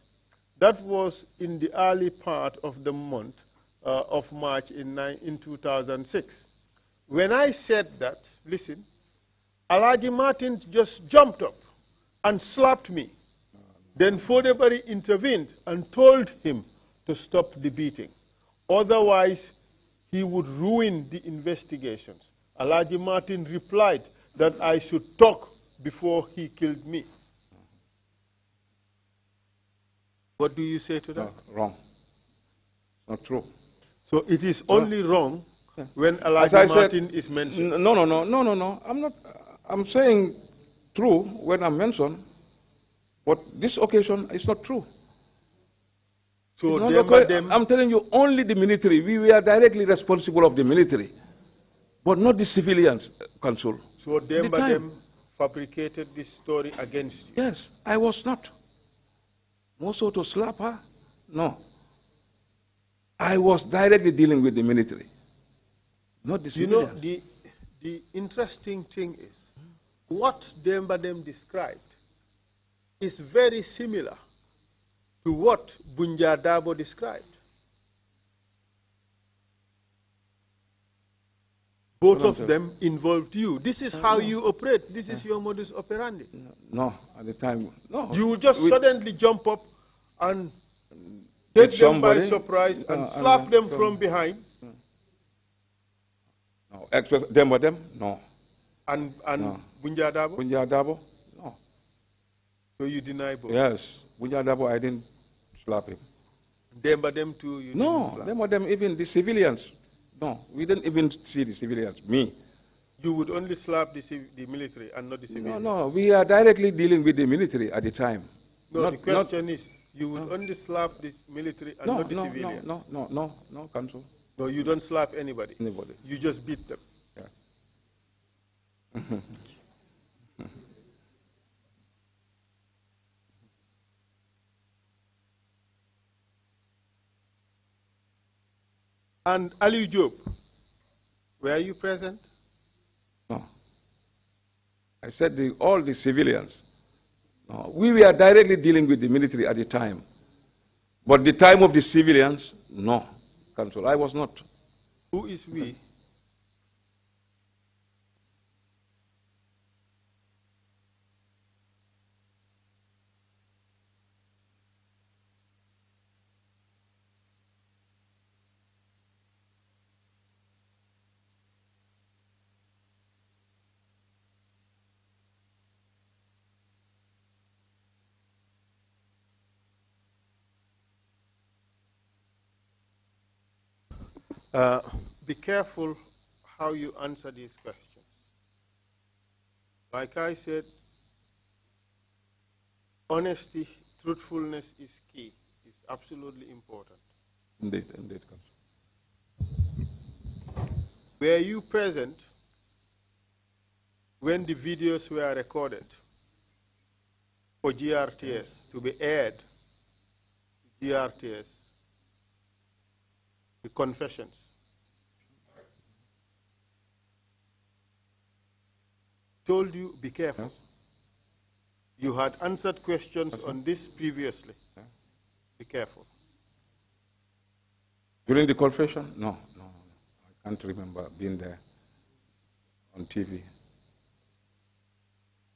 That was in the early part of the month of March in 2006. When I said that, listen, Alhaji Martin just jumped up and slapped me. Then Fodebari intervened and told him to stop the beating. Otherwise, he would ruin the investigations. Alhaji Martin replied that I should talk before he killed me. What do you say to that? No, wrong. Not true. So it is only wrong when Alhaji Martin is mentioned. No. I'm saying true when I'm mentioned, but this occasion is not true. So I'm telling you, only the military. We were directly responsible of the military, but not the civilians, Council. So Dembadem fabricated this story against you? Yes, I was not. More so to slap her? No. I was directly dealing with the military, not the civilians. You know, the interesting thing is, what Dembadem described is very similar to what Bunja Dabo described. Both of them involved you. This is how you operate. This is your modus operandi. No, at the time, no. You will just suddenly jump up and take them by surprise and slap them from behind. No, Dembadem, no. And no. Bunja Dabo? Bunja Dabo, no. So you deny both? Yes, Bunja Dabo, I didn't slap him. Dembadem too, you didn't slap? No, Dembadem, even the civilians. No, we didn't even see the civilians, me. You would only slap the military and not the civilians? No, we are directly dealing with the military at the time. No, the question is, you would only slap the military and not the civilians? No, Council. No, you don't slap anybody? Anybody. You just beat them? Yeah. And Ali Job, were you present? No. I said all the civilians. No. We were directly dealing with the military at the time. But the time of the civilians, no, Council, I was not. Who is we? Be careful how you answer these questions. Like I said, honesty, truthfulness is key. It's absolutely important. Indeed, Were you present when the videos were recorded for GRTS to be aired? GRTS, the confessions. Told you, be careful. Yes. You had answered questions on this previously. Yeah. Be careful. During the confession? No. I can't remember being there on TV.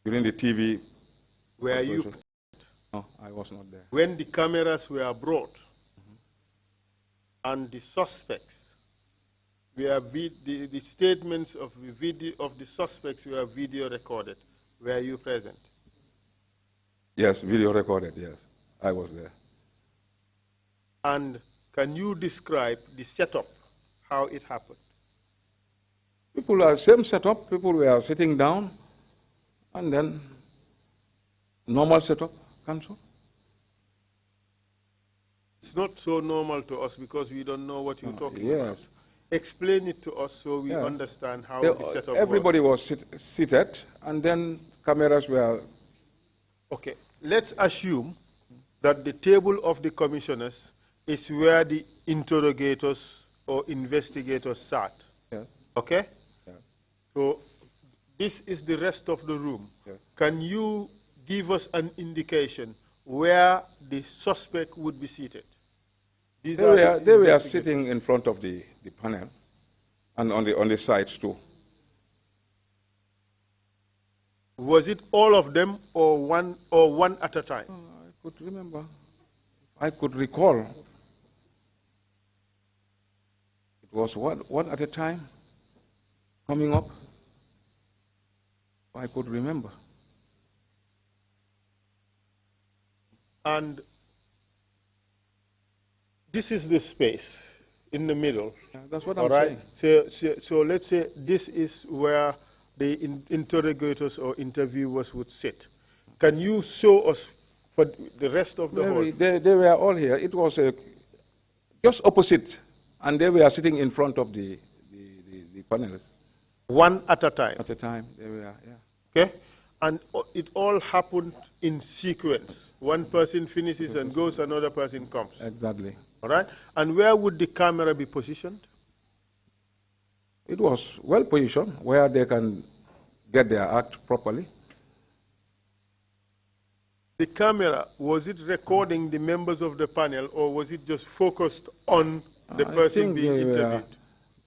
During the TV. Were you? No, I was not there. When the cameras were brought and the suspects were the statements of the video of the suspects were video recorded, were you present? Yes, video recorded, yes. I was there. And can you describe the setup, how it happened? People are same setup, people were sitting down, and then normal setup, council. It's not so normal to us because we don't know what you're talking about. Yes. Explain it to us so we understand how the setup everybody was seated, and then cameras were... Okay, let's assume that the table of the commissioners is where the interrogators or investigators sat. Yes. Okay? Yes. So this is the rest of the room. Yes. Can you give us an indication where the suspect would be seated? They were sitting in front of the panel and on the sides too. Was it all of them or one at a time? I could remember. I could recall. It was one at a time coming up. I could remember. And this is the space in the middle. Yeah, that's what I'm saying. So let's say this is where the interrogators or interviewers would sit. Can you show us for the rest of the hall? They were all here. It was just opposite, and they were sitting in front of the panelists. One at a time? At a time, they were, yeah. Okay? And it all happened in sequence. One person finishes and goes, another person comes. Exactly. All right? And where would the camera be positioned? It was well positioned where they can get their act properly. The camera, was it recording the members of the panel or was it just focused on the person being interviewed?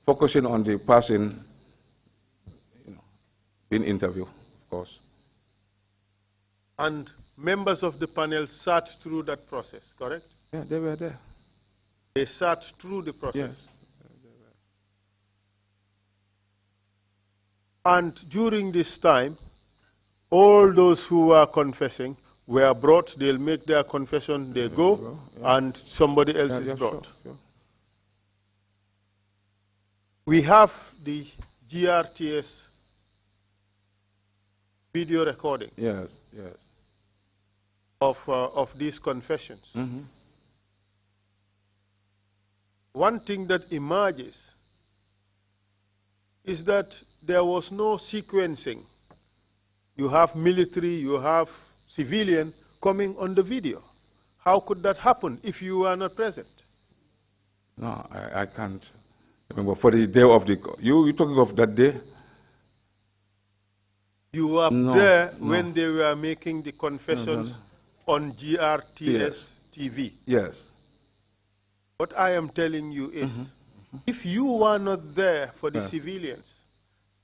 Focusing on the person being interviewed, of course. And members of the panel sat through that process, correct? Yeah, they were there. They sat through the process. Yes. And during this time, all those who are confessing were brought, they'll make their confession, they go, and somebody else is brought. Sure. We have the GRTS video recording of these confessions. Mm-hmm. One thing that emerges is that there was no sequencing. You have military, you have civilian coming on the video. How could that happen if you were not present? No, I can't remember. For the day of the... You're talking of that day? You were there when they were making the confessions on GRTS TV. Yes. What I am telling you is, if you were not there for the civilians,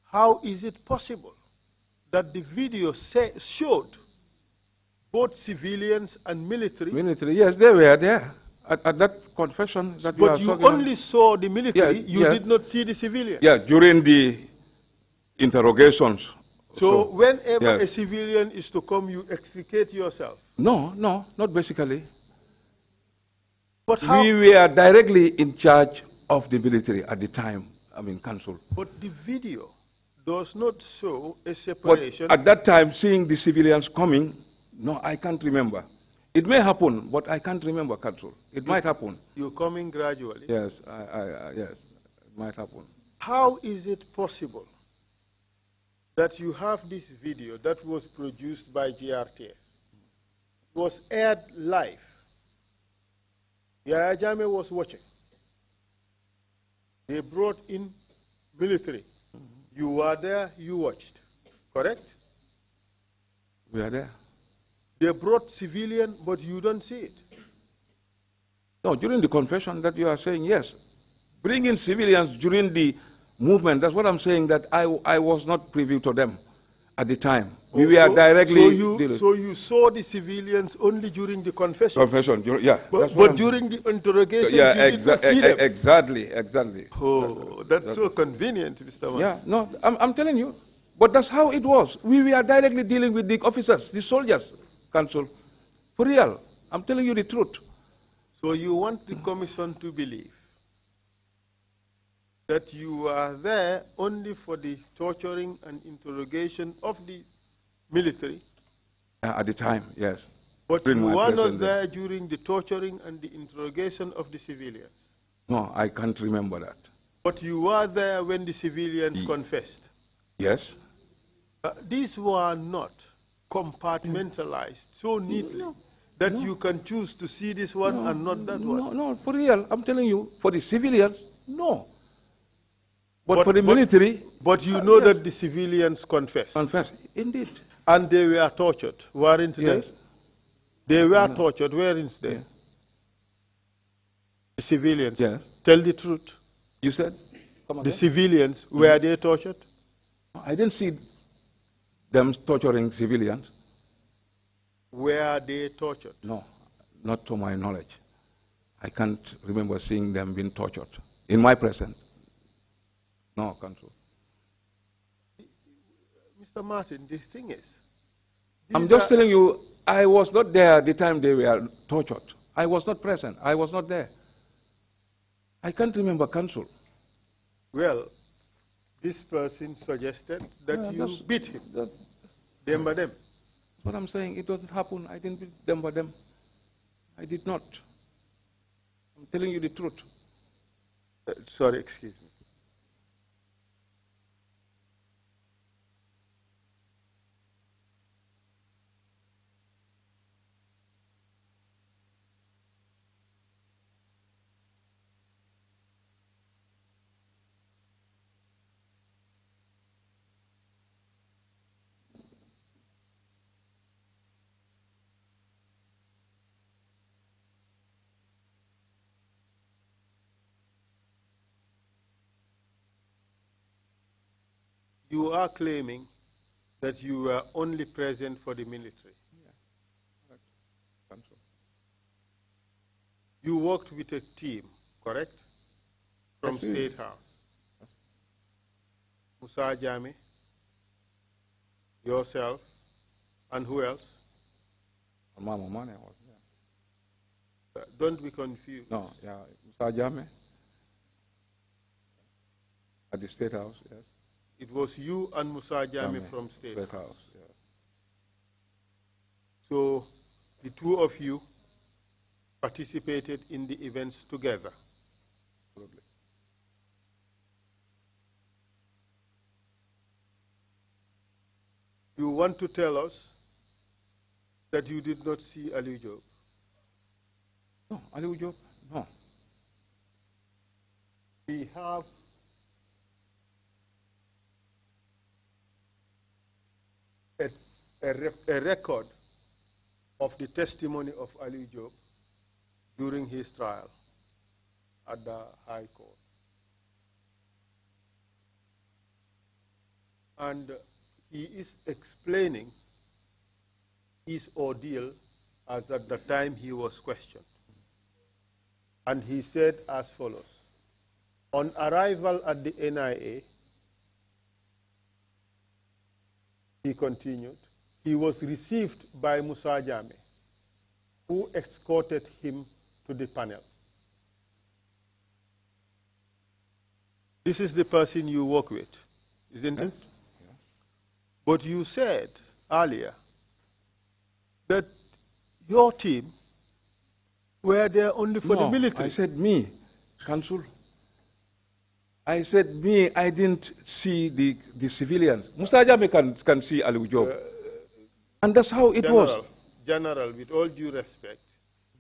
how is it possible that the video showed both civilians and military? Military, yes, they were there at that confession that but you only saw the military, you did not see the civilians. Yeah, during the interrogations. So whenever a civilian is to come, you extricate yourself? No, not basically. But how? We were directly in charge of the military at the time, council. But the video does not show a separation. But at that time, seeing the civilians coming, no, I can't remember. It may happen, but I can't remember, council. It might happen. You're coming gradually? Yes, yes, it might happen. how is it possible that you have this video that was produced by GRTS? It was aired live. Yaya Jammeh was watching. They brought in military. You were there, you watched, correct? We are there. They brought civilian, but you don't see it. No, during the confession that you are saying, yes. Bring in civilians during the movement, that's what I'm saying, that I was not privy to them at the time. We were directly So you saw the civilians only during the confession? Confession, yeah. But during the interrogation, yeah, you did not see them? Exactly. Oh, that's so convenient, Mr. Mann. Yeah, no, I'm telling you. But that's how it was. We were directly dealing with the officers, the soldiers, Council. For real. I'm telling you the truth. So you want the commission to believe that you are there only for the torturing and interrogation of the military? At the time, yes. But you were not there during the torturing and the interrogation of the civilians? No, I can't remember that. But you were there when the civilians confessed? Yes. These were not compartmentalized so neatly that you can choose to see this one and not that one? No, for real, I'm telling you, for the civilians, no. But for the military... But you know that the civilians confessed? Confessed, indeed. And they were tortured, weren't they? Yes. They were tortured, weren't they? Yes. The civilians? Yes. Tell the truth. You said? The civilians, were they tortured? I didn't see them torturing civilians. Were they tortured? No, not to my knowledge. I can't remember seeing them being tortured in my presence. No, Council. Mr. Martin, the thing is... I'm just telling you, I was not there at the time they were tortured. I was not present. I was not there. I can't remember, Council. Well, this person suggested that you beat him. Them by them. That's what I'm saying. It doesn't happen. I didn't beat them by them. I did not. I'm telling you the truth. Sorry, excuse me. You are claiming that you were only present for the military. Yeah. You worked with a team, correct? From State House. Musa Jammeh, yourself, and who else? Mama Mane was there. Don't be confused. No, yeah, Musa Jammeh at the State House, yes. It was you and Musa Jammeh from State House. Yeah. So the two of you participated in the events together. Absolutely. You want to tell us that you did not see Ali Job? No, Ali Job, no. We have a record of the testimony of Ali Job during his trial at the High Court. And he is explaining his ordeal as at the time he was questioned. And he said as follows: on arrival at the NIA, he continued, he was received by Musa Jammeh, who escorted him to the panel. This is the person you work with, isn't it? Yeah. But you said earlier that your team were there only for the military. I said me, Council. I said, I didn't see the civilians. Musa Jame can see Ali Job. And that's how it was. General, with all due respect,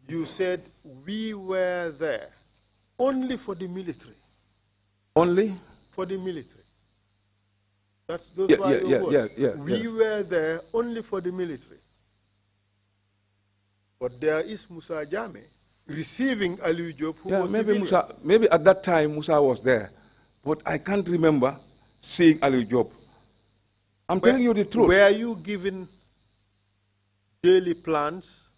you said we were there only for the military. Only? For the military. Those were your words. We were there only for the military. But there is Musa Jame receiving Ali Job, who was maybe at that time Musa was there. But I can't remember seeing Ali Job. I'm telling you the truth. Were you given daily plans,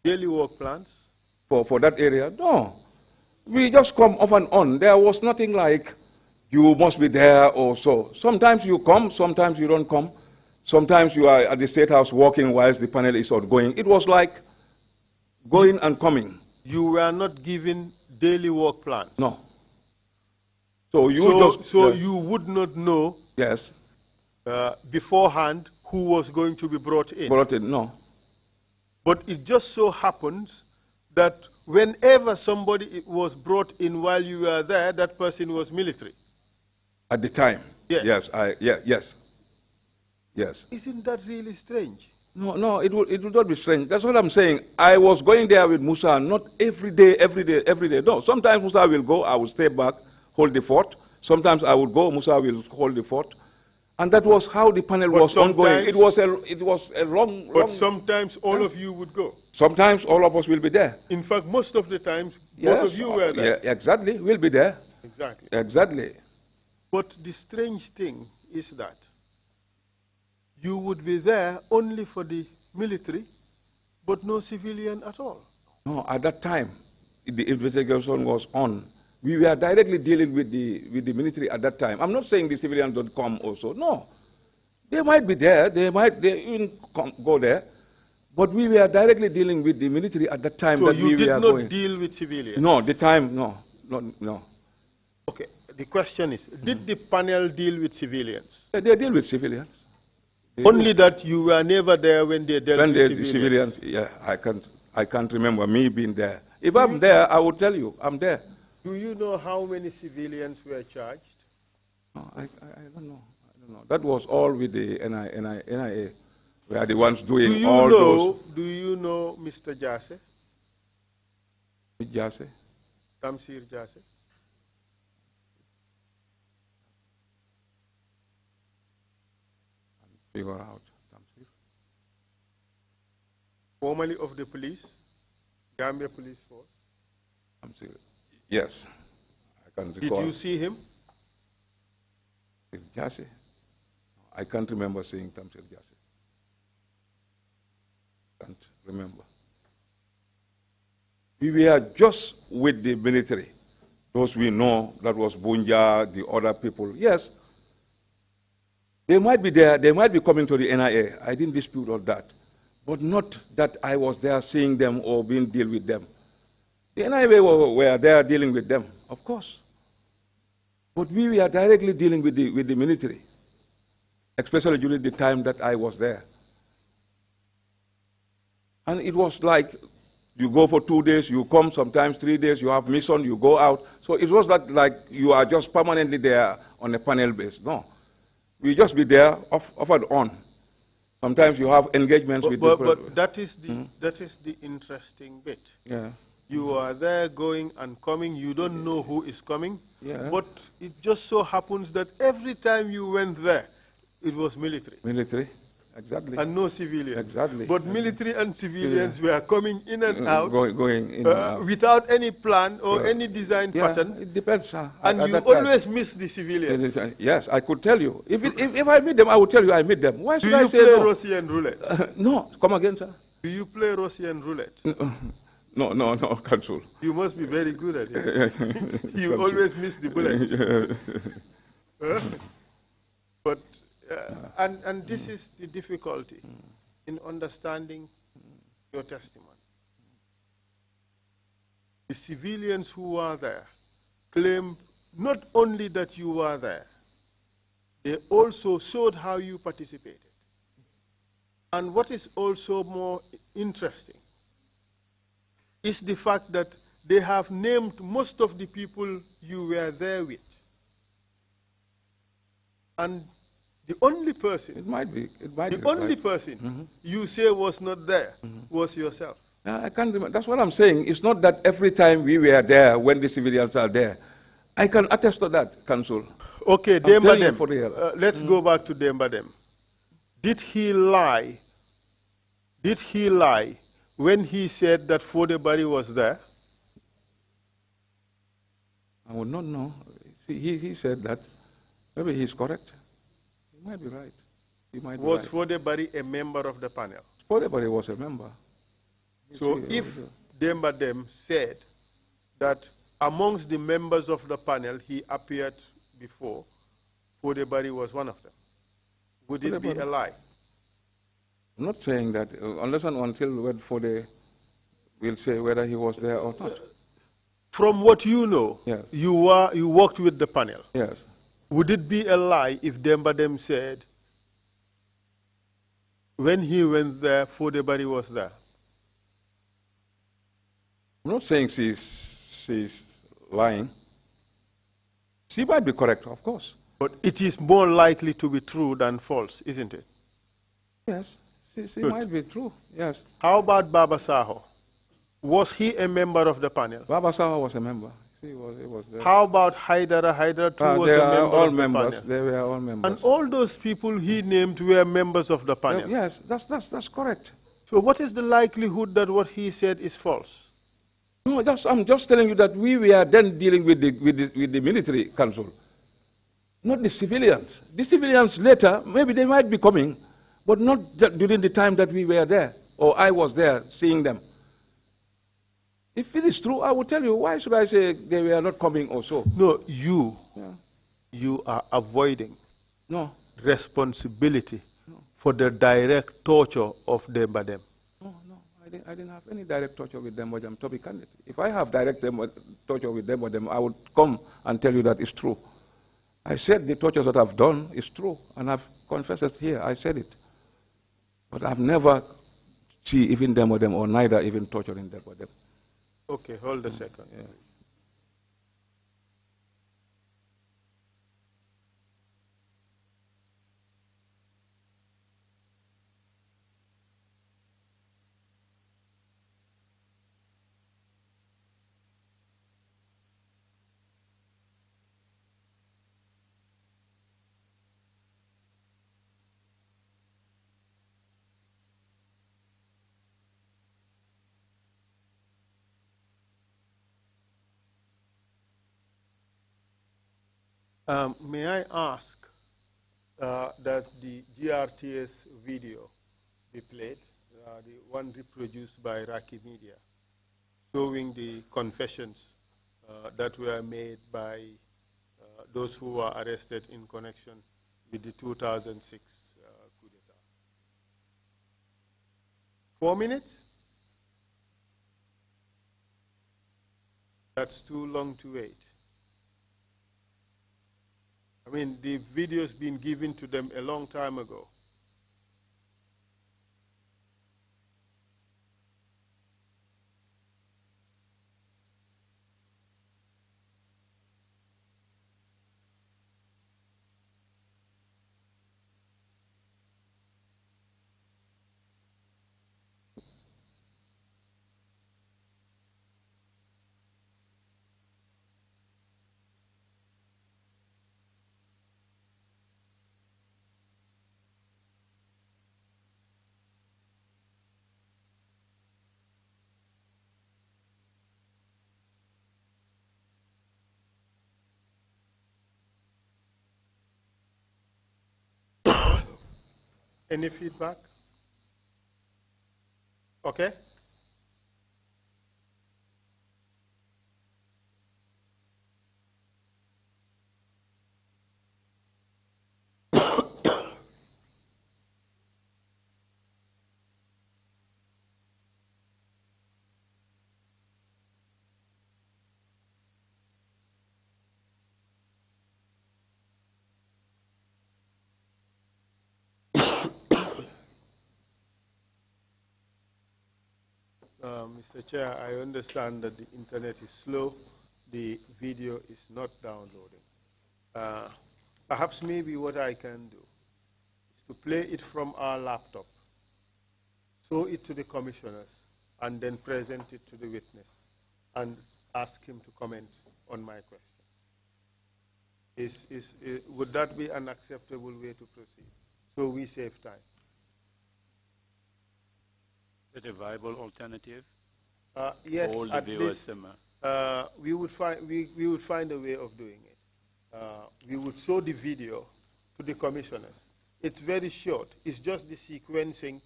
daily work plans? For that area? No. We just come off and on. There was nothing like you must be there or so. Sometimes you come, sometimes you don't come. Sometimes you are at the State House working whilst the panel is ongoing. It was like going and coming. You were not given daily work plans? No. So you would not know yes, beforehand who was going to be brought in? Brought in, no. But it just so happens that whenever somebody was brought in while you were there, that person was military. At the time? Yes. Yes. Yes. Isn't that really strange? No, it would not be strange. That's what I'm saying. I was going there with Musa, not every day. No, sometimes Musa will go, I will stay back, hold the fort. Sometimes I would go, Musa will hold the fort. And that was how the panel was ongoing. It was a long... But sometimes all of you would go. Sometimes all of us will be there. In fact, most of the times, both of you were there. Yeah, exactly. We'll be there. Exactly. Exactly. But the strange thing is that you would be there only for the military, but no civilian at all. No, at that time, the investigation was on. We were directly dealing with the military at that time. I'm not saying the civilians don't come also. No. They might be there. They even go there. But we were directly dealing with the military at that time. So you did not deal with civilians? No, the time, no. Okay. The question is, did the panel deal with civilians? Yeah, they deal with civilians. Only that you were never there when they dealt with civilians? Yeah, I can't remember me being there. If I'm there, I will tell you, I'm there. Do you know how many civilians were charged? No, I don't know. That was all with the NIA. We are the ones doing all those. Do you know Mr. Jase? Jase? Tamsir Jase? Figure out Tamsir. Formerly of the police, Gambia Police Force. Tamsir. Yes, I can recall. Did you see him? Jase? I can't remember seeing Tamsir Jase. Can't remember. We were just with the military. Those we know, that was Bunja, the other people. Yes, they might be there, they might be coming to the NIA. I didn't dispute all that. But not that I was there seeing them or being deal with them. The NIA were there dealing with them, of course. But we were directly dealing with the military, especially during the time that I was there. And it was like, you go for 2 days, you come sometimes 3 days, you have mission, you go out. So it was not like you are just permanently there on a panel base. No. We just be there off and on. Sometimes you have engagements with people. But that is the interesting bit. Yeah. You are there going and coming, you don't know who is coming. Yeah. But it just so happens that every time you went there, it was military. Military. Exactly. And no civilians. Exactly. But military and civilians were coming in and out. Going in and out. Without any plan or any design pattern. It depends. And you always miss the civilians. Yes, I could tell you. If I meet them, I would tell you I meet them. Why should I say no? Do you play no? Russian roulette? No. Come again, sir? Do you play Russian roulette? No, Council. You must be very good at it. You always miss the bullet. But and this is the difficulty in understanding your testimony. The civilians who are there claim not only that you were there, they also showed how you participated. And what is also more interesting is the fact that they have named most of the people you were there with. And the only person, the only person you say was not there was yourself. I can't remember. That's what I'm saying. It's not that every time we were there when the civilians are there. I can attest to that, Council. Okay, Dembadem. Let's go back to Dembadem. Did he lie? Did he lie when he said that Fodebari was there? I would not know. He said that. Maybe he's correct. He might be right. He might was be right. Fodebari a member of the panel? Fodebari was a member. So if Dembadem said that amongst the members of the panel he appeared before, Fodebari was one of them, would it be a lie? I'm not saying that, unless and until Fode will say whether he was there or not. From what you know, yes. you worked with the panel. Yes. Would it be a lie if Dembadem said when he went there, Fodebari was there? I'm not saying she's lying. She might be correct, of course. But it is more likely to be true than false, isn't it? Yes, she might be true, yes. How about Baba Saho? Was he a member of the panel? Baba Saho was a member. He was there. How about Haidara? Haidara too was a member of the panel. They were all members. And all those people he named were members of the panel. Yes, that's correct. So what is the likelihood that what he said is false? No, I'm just telling you that we were then dealing with the military council, not the civilians. The civilians later, maybe they might be coming, but not during the time that we were there, or I was there seeing them. If it is true, I will tell you. Why should I say they were not coming or so? No, you are avoiding responsibility for the direct torture of Dembadem. No, I didn't have any direct torture with Dembadem, to be candid. If I have direct torture with Dembadem, I would come and tell you that it's true. I said the tortures that I've done is true, and I've confessed it here. I said it. But I've never seen even Dembadem or neither even torturing Dembadem. Okay, hold a second. Yeah. May I ask that the GRTS video be played, the one reproduced by Raki Media, showing the confessions that were made by those who were arrested in connection with the 2006 coup d'etat. 4 minutes? That's too long to wait. I mean, the video's been given to them a long time ago. Any feedback? Okay. Mr. Chair, I understand that the internet is slow. The video is not downloading. Perhaps maybe what I can do is to play it from our laptop, show it to the commissioners, and then present it to the witness and ask him to comment on my question. Would that be an acceptable way to proceed? So we save time. Is it a viable alternative? Yes, all the at viewers, least we would find a way of doing it. We would show the video to the commissioners. It's very short. It's just the sequencing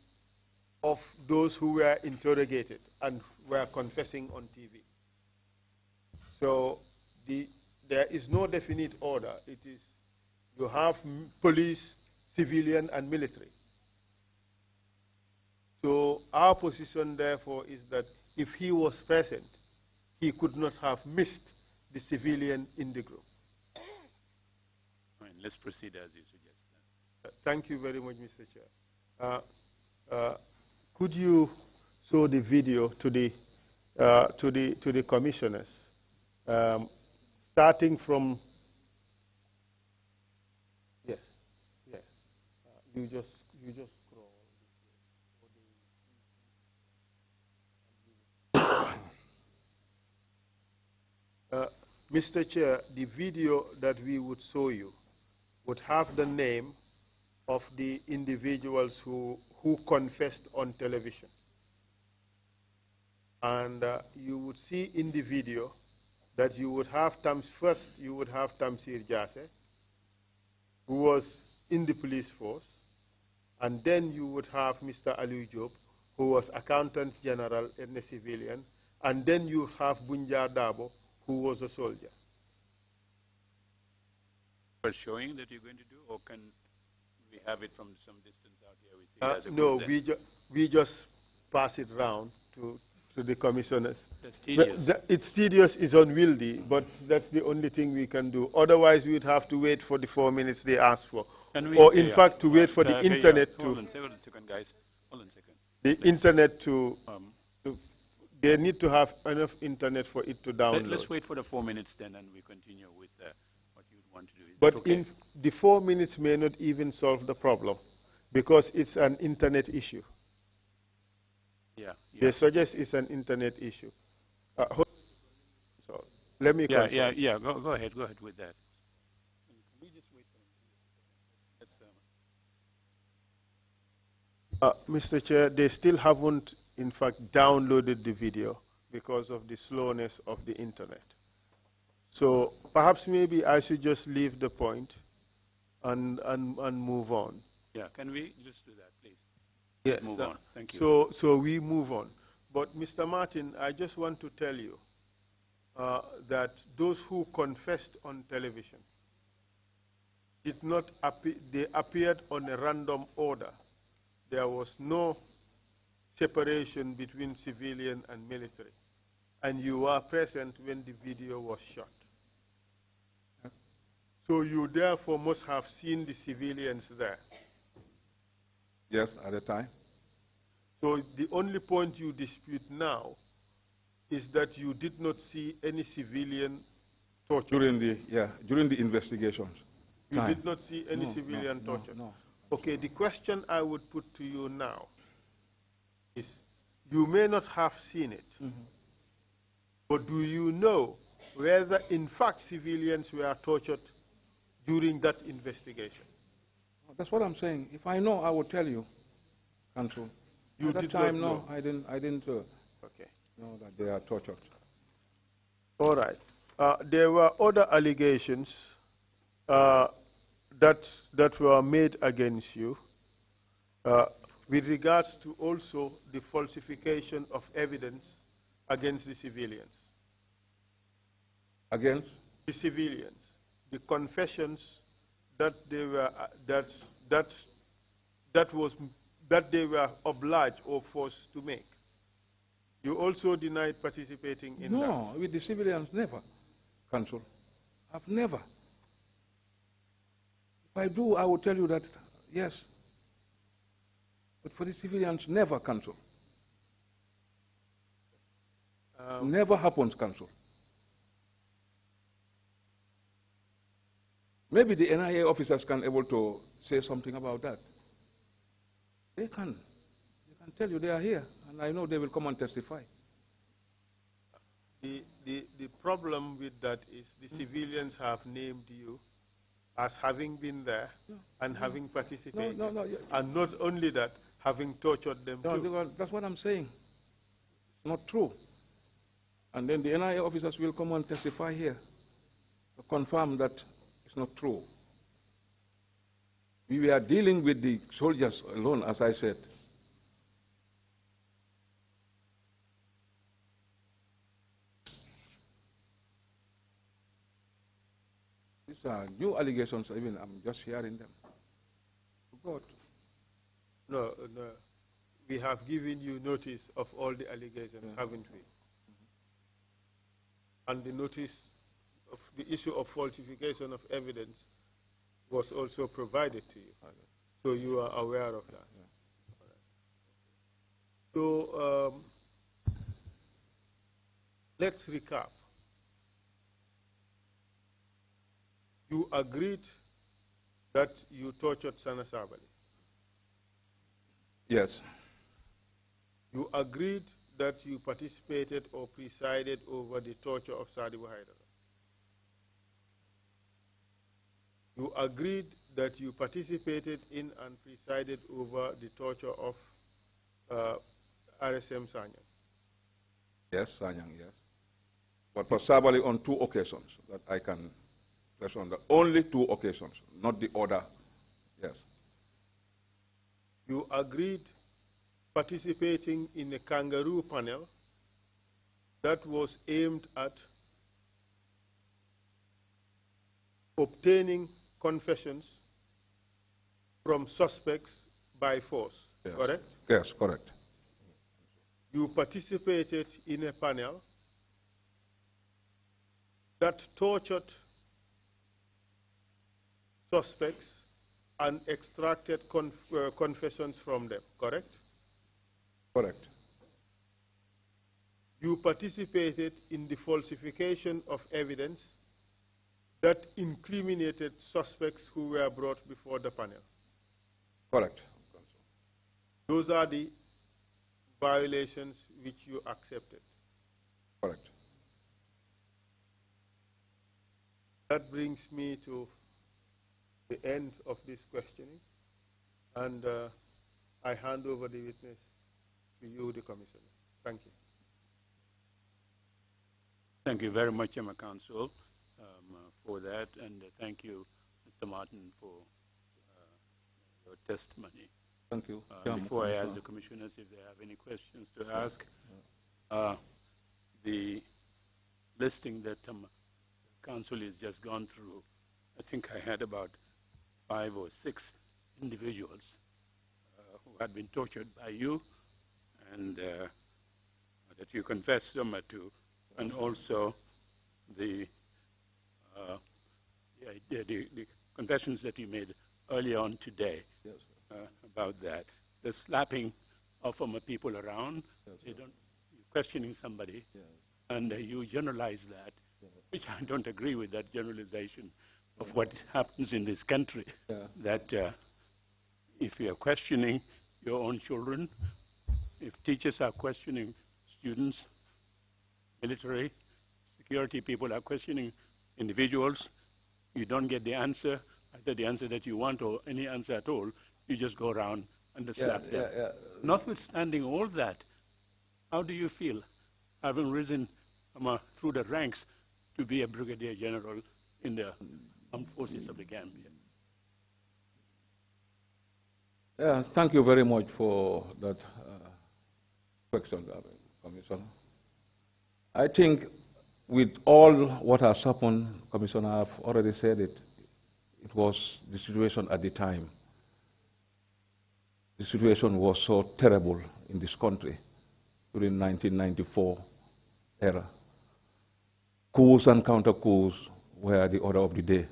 of those who were interrogated and were confessing on TV. So there is no definite order. It is, you have police, civilian, and military. So our position, therefore, is that if he was present, he could not have missed the civilian in the group. Fine, let's proceed as you suggest. Thank you very much, Mr. Chair. Could you show the video to the commissioners, starting from? Yes, yes. You just scroll. Mr. Chair, the video that we would show you would have the name of the individuals who confessed on television. And you would see in the video that you would have first you would have Tamsir Jase, who was in the police force, and then you would have Mr. Aliou Diop, who was Accountant General and a civilian, and then you have Bunja Dabo, who was a soldier. For showing that you're going to do, or can we have it from some distance out here? We see it as a no, group we just pass it round to the commissioners. That's tedious. It's tedious, it's unwieldy, but that's the only thing we can do. Otherwise, we would have to wait for the 4 minutes they asked for. Or in fact, to wait for the internet to... Hold on a second, guys. Hold on a second. The internet to... They need to have enough internet for it to download. Let's wait for the 4 minutes then, and we continue with what you would want to do. But okay? The 4 minutes may not even solve the problem, because it's an internet issue. Yeah. They suggest it's an internet issue. So let me confirm. Yeah. Go ahead with that. Can we just wait for Mr. Chair, they still haven't, in fact, downloaded the video because of the slowness of the internet. So perhaps maybe I should just leave the point and move on. Yeah, can we just do that, please? Yes. Move on. Thank you. So we move on. But Mr. Martin, I just want to tell you that those who confessed on television did not they appeared on a random order. There was no separation between civilian and military. And you were present when the video was shot. So you therefore must have seen the civilians there. Yes, at the time. So the only point you dispute now is that you did not see any civilian torture. During the investigations. You did not see any civilian torture? No. Okay, the question I would put to you now is, you may not have seen it, but do you know whether in fact civilians were tortured during that investigation? That's what I'm saying. If I know, I will tell you, Counsel. At that time, no, I didn't okay. know that they are tortured. All right. There were other allegations that were made against you with regards to also the falsification of evidence against the civilians. Against? The civilians. The confessions that they were that they were obliged or forced to make. You also denied participating in that. No, with the civilians, never, Counsel. I've never. If I do, I will tell you that, yes. But for the civilians, never, Counsel. Never happens, Council. Maybe the NIA officers can able to say something about that. They can. They can tell you they are here, and I know they will come and testify. The problem with that is the civilians have named you as having been there and having participated. And not only that, having tortured them too. That's what I'm saying. It's not true. And then the NIA officers will come and testify here to confirm that it's not true. We were dealing with the soldiers alone, as I said. These are new allegations, even I'm just hearing them. God. No. We have given you notice of all the allegations, haven't we? And the notice of the issue of falsification of evidence was also provided to you. So you are aware of that. So let's recap. You agreed that you tortured Sana Sabali. Yes. You agreed that you participated or presided over the torture of Sadibu Haidara. You agreed that you participated in and presided over the torture of RSM Sanyang. Yes, Sanyang, yes. But for Sabali on 2 occasions that I can press on, only 2 occasions, not the other, yes. You agreed participating in a kangaroo panel that was aimed at obtaining confessions from suspects by force, yes. Correct? Yes, correct. You participated in a panel that tortured suspects and extracted confessions from them, correct? Correct. You participated in the falsification of evidence that incriminated suspects who were brought before the panel. Correct. Those are the violations which you accepted. Correct. That brings me to the end of this questioning, and I hand over the witness to you, the Commissioner. Thank you. Thank you very much, Emma Council, for that, and thank you, Mr. Martin, for your testimony. Thank you. Before I ask the commissioners if they have any questions to ask, the listing that Council has just gone through, I think I had about 5 or 6 individuals who had been tortured by you, and that you confessed them to, and also the confessions that you made earlier on today. Yes, about that. The slapping of people around, yes, they don't, you're questioning somebody, yes, and you generalize that, which I don't agree with that generalization of what happens in this country, that if you're questioning your own children, if teachers are questioning students, military, security people are questioning individuals, you don't get the answer, either the answer that you want or any answer at all, you just go around and slap them. Notwithstanding all that, how do you feel, having risen through the ranks to be a brigadier general in the armed forces of the Gambia? Yeah, thank you very much for that question, Commissioner. I think with all what has happened, Commissioner, I've already said it, it was the situation at the time. The situation was so terrible in this country during 1994 era. Coups and counter-coups were the order of the day.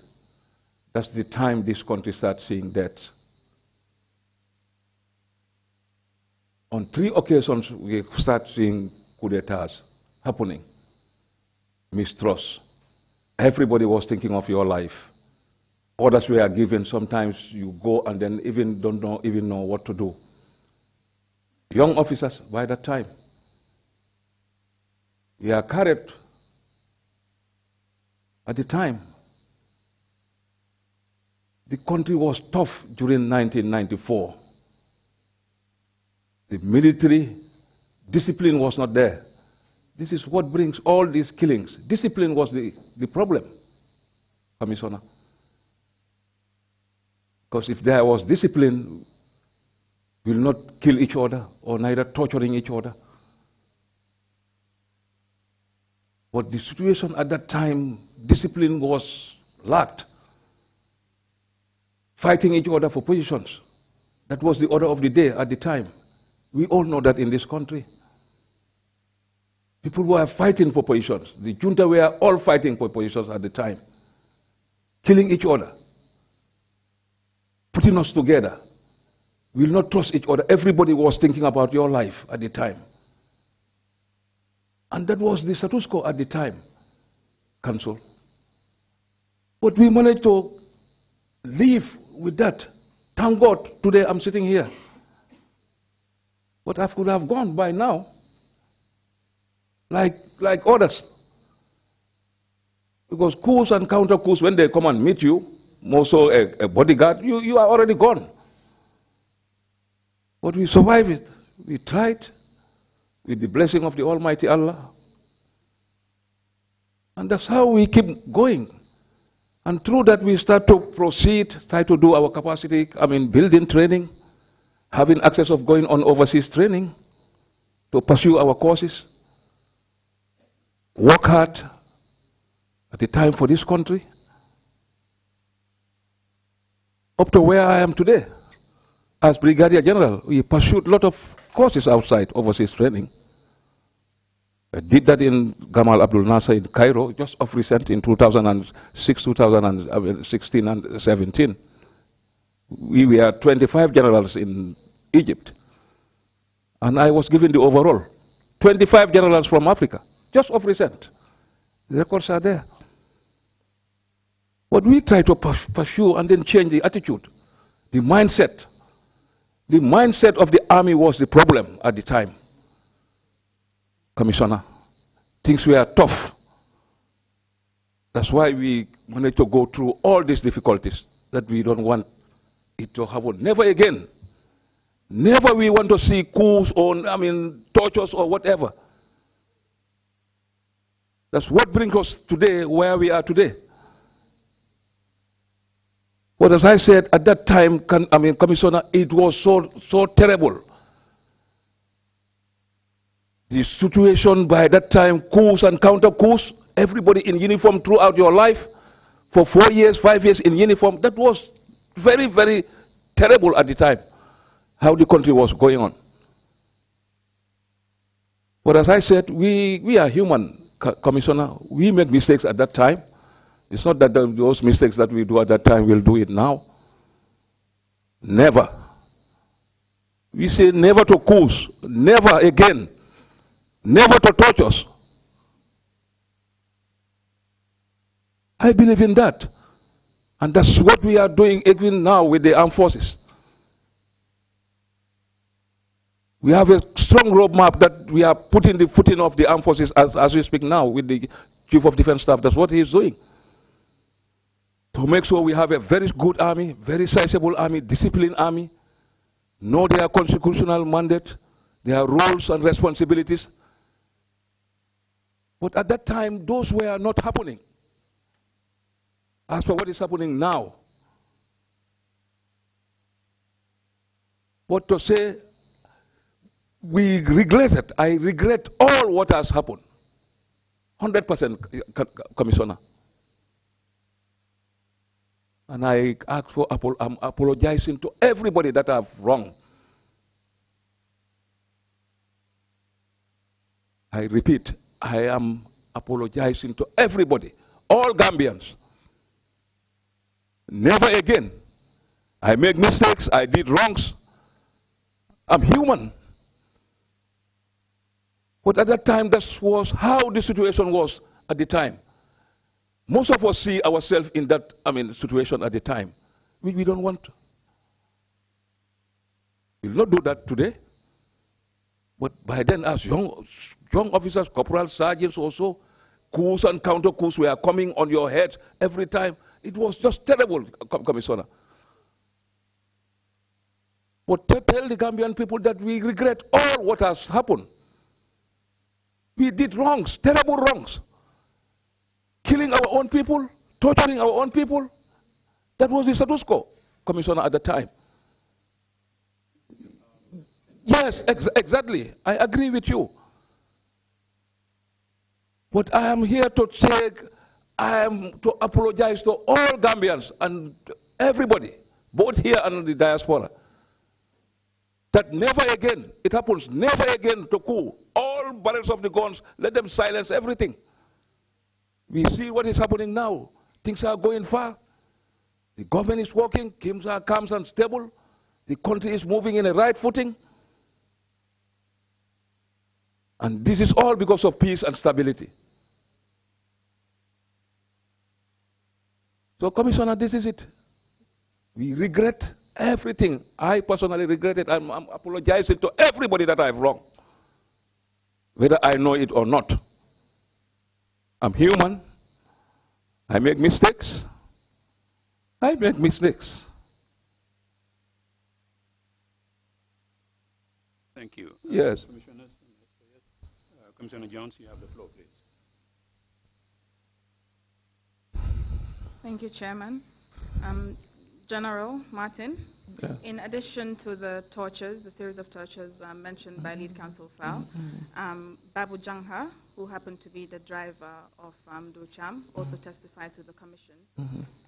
That's the time this country started seeing deaths. On 3 occasions, we start seeing coup d'etats happening. Mistrust. Everybody was thinking of your life. Orders were given. Sometimes you go and then don't even know what to do. Young officers by that time, we are carried at the time. The country was tough during 1994. The military discipline was not there. This is what brings all these killings. Discipline was the problem, Commissioner. Because if there was discipline, we will not kill each other or neither torturing each other. But the situation at that time, discipline was lacked. Fighting each other for positions. That was the order of the day at the time. We all know that in this country. People were fighting for positions. The junta were all fighting for positions at the time. Killing each other. Putting us together. We will not trust each other. Everybody was thinking about your life at the time. And that was the status quo at the time, Council. But we managed to live with that. Thank God, today I'm sitting here. But I could have gone by now, like others. Because coups and counter coups, when they come and meet you, more so a bodyguard, you are already gone. But we survived it. We tried with the blessing of the Almighty Allah. And that's how we keep going. And through that we start to proceed, try to do our capacity, building training, having access of going on overseas training to pursue our courses, work hard at the time for this country, up to where I am today. As Brigadier General, we pursued a lot of courses outside overseas training. I did that in Gamal Abdul Nasser in Cairo, just of recent in 2006, 2016 and 17. We were 25 generals in Egypt. And I was given the overall. 25 generals from Africa, just of recent. The records are there. But we try to pursue and then change the attitude, the mindset. The mindset of the army was the problem at the time. Commissioner, things were tough. That's why we managed to go through all these difficulties that we don't want it to happen. Never again. Never we want to see coups or, tortures or whatever. That's what brings us today where we are today. But as I said, at that time, Commissioner, it was so terrible. The situation by that time, coups and counter coups, everybody in uniform throughout your life, for 4 years, 5 years in uniform, that was very, very terrible at the time, how the country was going on. But as I said, we are human, Commissioner. We make mistakes at that time. It's not that those mistakes that we do at that time, we'll do it now. Never. We say never to coups, never again. Never to tortures. I believe in that. And that's what we are doing even now with the armed forces. We have a strong roadmap that we are putting the footing of the armed forces as we speak now with the Chief of Defense Staff. That's what he is doing. To make sure we have a very good army, very sizable army, disciplined army, know their constitutional mandate, their roles and responsibilities. But at that time, those were not happening. As for what is happening now. But to say, we regret it. I regret all what has happened. 100%, Commissioner. And I ask for, I'm apologizing to everybody that I've wronged. I repeat, I am apologizing to everybody, all Gambians. Never again. I make mistakes, I did wrongs. I'm human. But at that time, that was how the situation was at the time. Most of us see ourselves in that, situation at the time. We don't want to. We'll not do that today. But by then, as young officers, corporals, sergeants also, coups and counter coups were coming on your head every time. It was just terrible, Commissioner. But tell the Gambian people that we regret all what has happened. We did wrongs, terrible wrongs. Killing our own people, torturing our own people. That was the status quo, Commissioner, at the time. Yes, exactly. I agree with you. But I am here to say, I am to apologize to all Gambians and everybody, both here and in the diaspora, that never again, it happens, never again to coup. All barrels of the guns, let them silence everything. We see what is happening now. Things are going far. The government is working, things are calm and stable. The country is moving in a right footing. And this is all because of peace and stability. So, Commissioner, this is it. We regret everything. I personally regret it. I'm apologizing to everybody that I've wronged, whether I know it or not. I'm human. I make mistakes. I make mistakes. Thank you. Yes. Commissioner Jones, you have the floor, please. Thank you, Chairman. General Martin, in addition to the tortures, the series of tortures mentioned by Lead Counsel Fowl, Babu Jangha, who happened to be the driver of Ducham, also testified to the commission.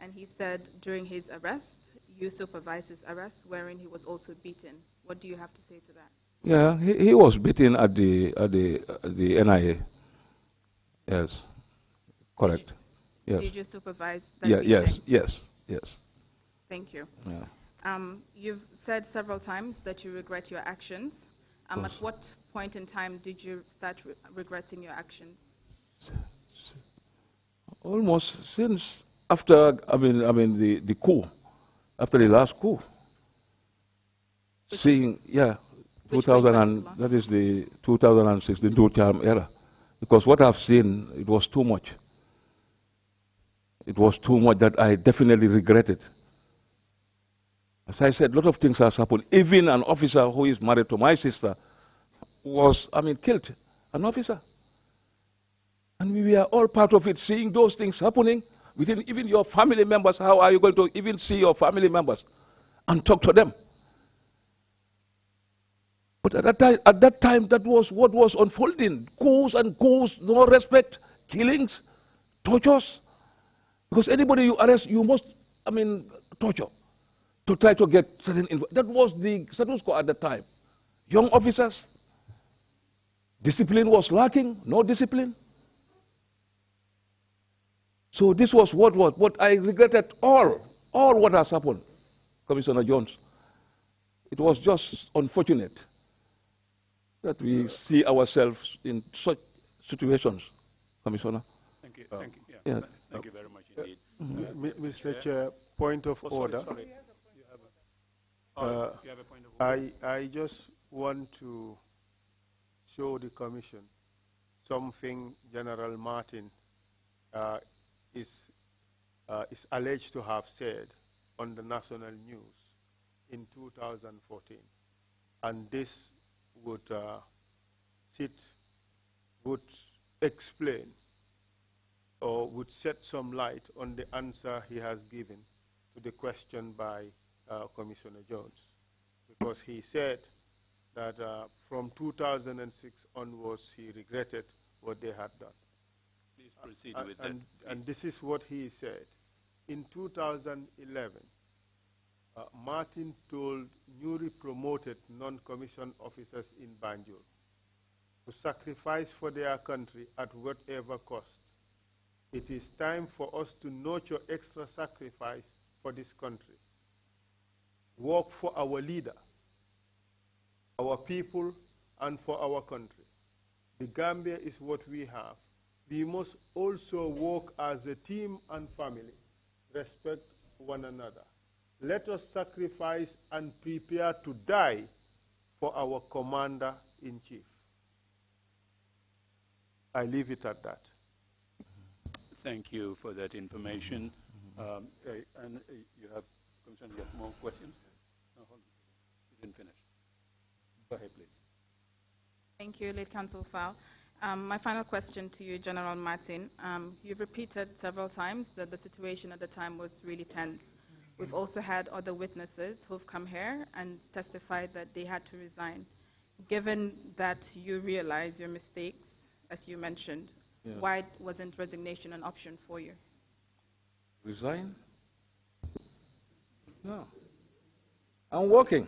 And he said during his arrest, you supervised his arrest, wherein he was also beaten. What do you have to say to that? Yeah, he was beaten at the NIA. Yes, correct. Did you supervise that beating? Yes. Thank you. Yeah. You've said several times that you regret your actions. At what point in time did you start regretting your actions? Almost since after the coup, after the last coup. Seeing 2000 and that is the 2016 two-term era, because what I've seen, it was too much. It was too much that I definitely regretted. As I said, a lot of things have happened. Even an officer who is married to my sister was, killed. An officer. And we were all part of it, seeing those things happening within even your family members. How are you going to even see your family members and talk to them? But at that time, that was what was unfolding. Coups and coups, no respect, killings, tortures. Because anybody you arrest, you must, torture to try to get certain info. That was the status quo at the time. Young officers, discipline was lacking, no discipline. So this was what I regretted all what has happened, Commissioner Jones. It was just unfortunate that we see ourselves in such situations, Commissioner. Thank you. Thank you. Yeah. Thank you very much indeed. Mr. Chair, point of order. Sorry. You have a point of order. I just want to show the Commission something General Martin is alleged to have said on the national news in 2014. And this would explain or would shed some light on the answer he has given to the question by Commissioner Jones. Because he said that from 2006 onwards, he regretted what they had done. Please proceed with that. And this is what he said. In 2011, Martin told newly promoted non-commissioned officers in Banjul to sacrifice for their country at whatever cost. It is time for us to nurture extra sacrifice for this country. Work for our leader, our people, and for our country. The Gambia is what we have. We must also work as a team and family, respect one another. Let us sacrifice and prepare to die for our Commander-in-Chief. I leave it at that. Thank you for that information. And you have more questions? No, hold on. You didn't finish. Go ahead, please. Thank you, Late Council Fowl. My final question to you, General Martin. You've repeated several times that the situation at the time was really tense. We've also had other witnesses who've come here and testified that they had to resign. Given that you realize your mistakes, as you mentioned, why wasn't resignation an option for you? Resign? No. I'm working.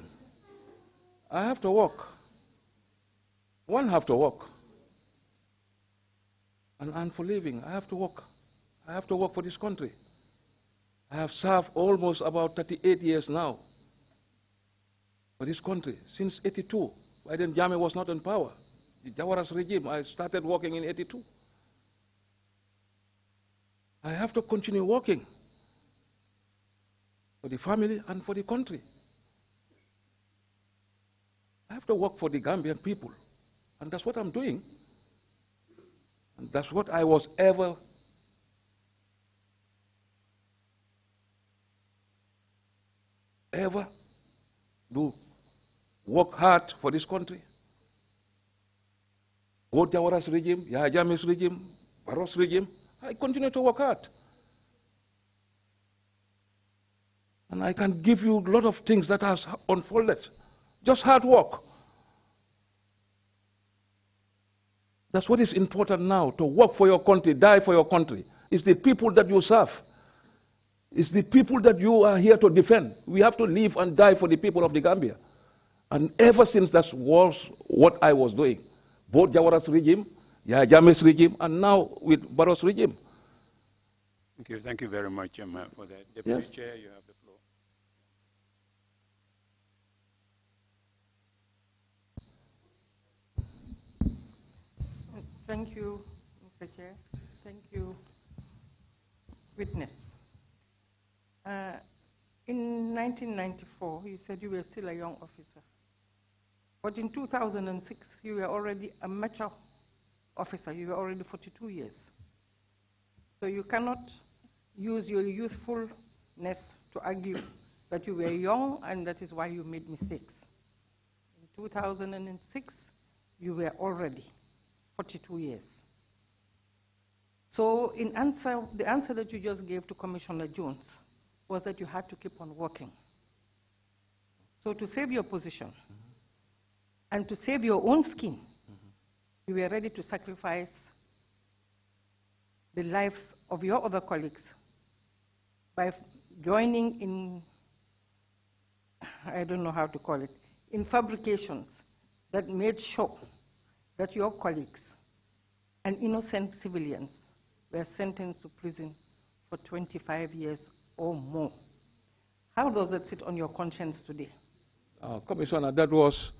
I have to work. One have to work. And for living, I have to work. I have to work for this country. I have served almost about 38 years now for this country, since 82. Why then Jammeh was not in power? The Jawara's regime, I started working in 82. I have to continue working for the family and for the country. I have to work for the Gambian people, and that's what I'm doing. And that's what I was ever do. Work hard for this country. Both Jawara's regime, Yahya Jammeh's regime, Barrow's regime, I continue to work hard. And I can give you a lot of things that has unfolded. Just hard work. That's what is important now, to work for your country, die for your country. It's the people that you serve. It's the people that you are here to defend. We have to live and die for the people of the Gambia. And ever since that was what I was doing. Both Jawara's regime, Yahya Jammeh's regime, and now with Barrow's regime. Thank you very much, for that. Deputy Chair, you have the floor. Thank you, Mr. Chair. Thank you, witness. In 1994, you said you were still a young officer. But in 2006, you were already a mature officer. You were already 42 years. So you cannot use your youthfulness to argue that you were young and that is why you made mistakes. In 2006, you were already 42 years. So the answer that you just gave to Commissioner Jones was that you had to keep on working. So to save your position and to save your own skin, you were ready to sacrifice the lives of your other colleagues by joining in, I don't know how to call it, in fabrications that made sure that your colleagues and innocent civilians were sentenced to prison for 25 years or more. How does that sit on your conscience today? Commissioner, that was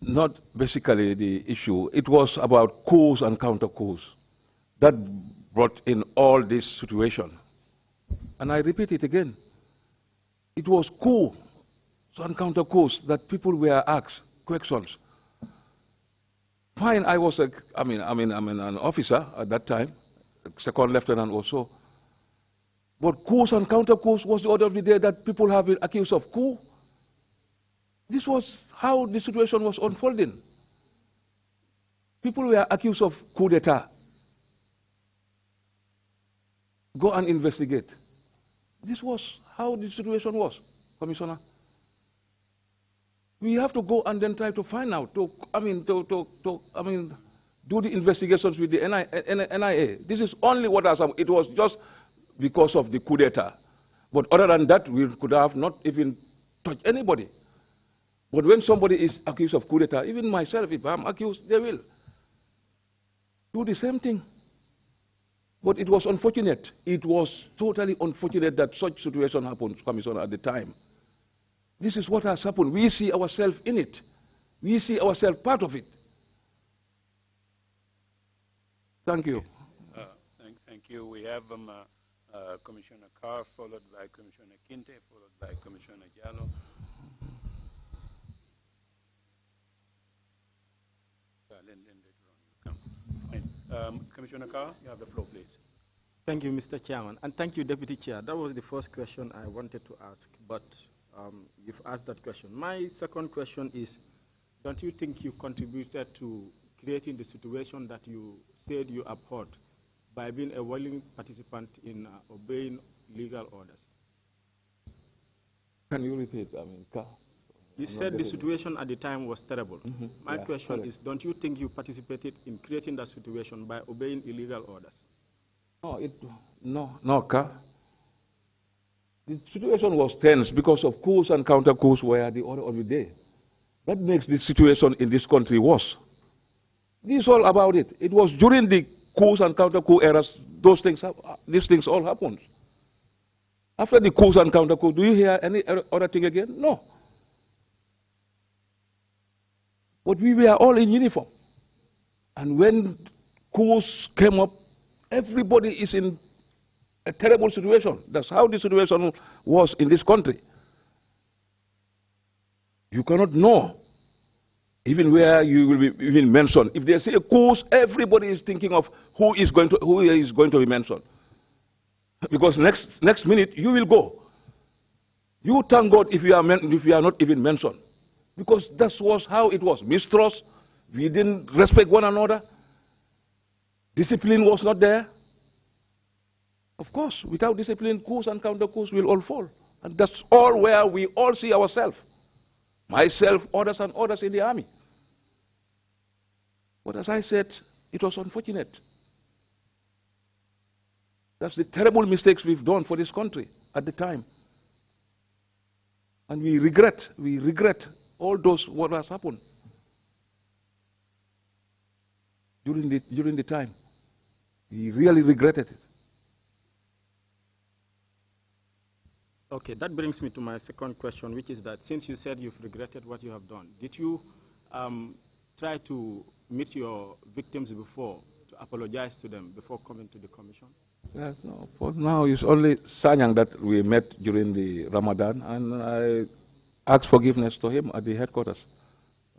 not basically the issue. It was about coups and counter-coups that brought in all this situation. And I repeat it again. It was coups and counter-coups that people were asked questions. Fine, I was an officer at that time, second lieutenant also. But coups and counter-coups was the order of the day that people have been accused of coup. This was how the situation was unfolding. People were accused of coup d'etat. Go and investigate. This was how the situation was, Commissioner. We have to go and then try to find out, do the investigations with the NIA. This is only what has happened. It was just because of the coup d'etat. But other than that, we could have not even touched anybody. But when somebody is accused of coup d'etat, even myself, if I'm accused, they will do the same thing. But it was unfortunate. It was totally unfortunate that such situation happened, Commissioner, at the time. This is what has happened. We see ourselves in it. We see ourselves part of it. Thank you. Thank you. We have Commissioner Carr, followed by Commissioner Kinte, followed by Commissioner Jallo. Commissioner Carr, you have the floor, please. Thank you, Mr. Chairman, and thank you, Deputy Chair. That was the first question I wanted to ask, but you've asked that question. My second question is, don't you think you contributed to creating the situation that you said you abhorred by being a willing participant in obeying legal orders? Can you repeat? You said the situation at the time was terrible. My question is, don't you think you participated in creating that situation by obeying illegal orders? No, Ka. The situation was tense because of coups and counter-coups were the order of the day. That makes the situation in this country worse. This is all about it. It was during the coups and counter-coup eras, these things all happened. After the coups and counter-coups, do you hear any other thing again? No. But we were all in uniform. And when coups came up, everybody is in a terrible situation. That's how the situation was in this country. You cannot know even where you will be even mentioned. If they say a coup, everybody is thinking of who is going to be mentioned. Because next minute you will go. You thank God if you are not even mentioned. Because that was how it was. Mistrust, we didn't respect one another. Discipline was not there. Of course, without discipline, coups and counter-coups will all fall. And that's all where we all see ourselves. Myself, others, and others in the army. But as I said, it was unfortunate. That's the terrible mistakes we've done for this country at the time. And we regret all those what has happened during the time. We really regretted it. Okay, that brings me to my second question, which is that since you said you've regretted what you have done, did you try to meet your victims before, to apologize to them before coming to the commission? Yes, no. For now, it's only Sanyang that we met during the Ramadan, and I asked forgiveness to him at the headquarters.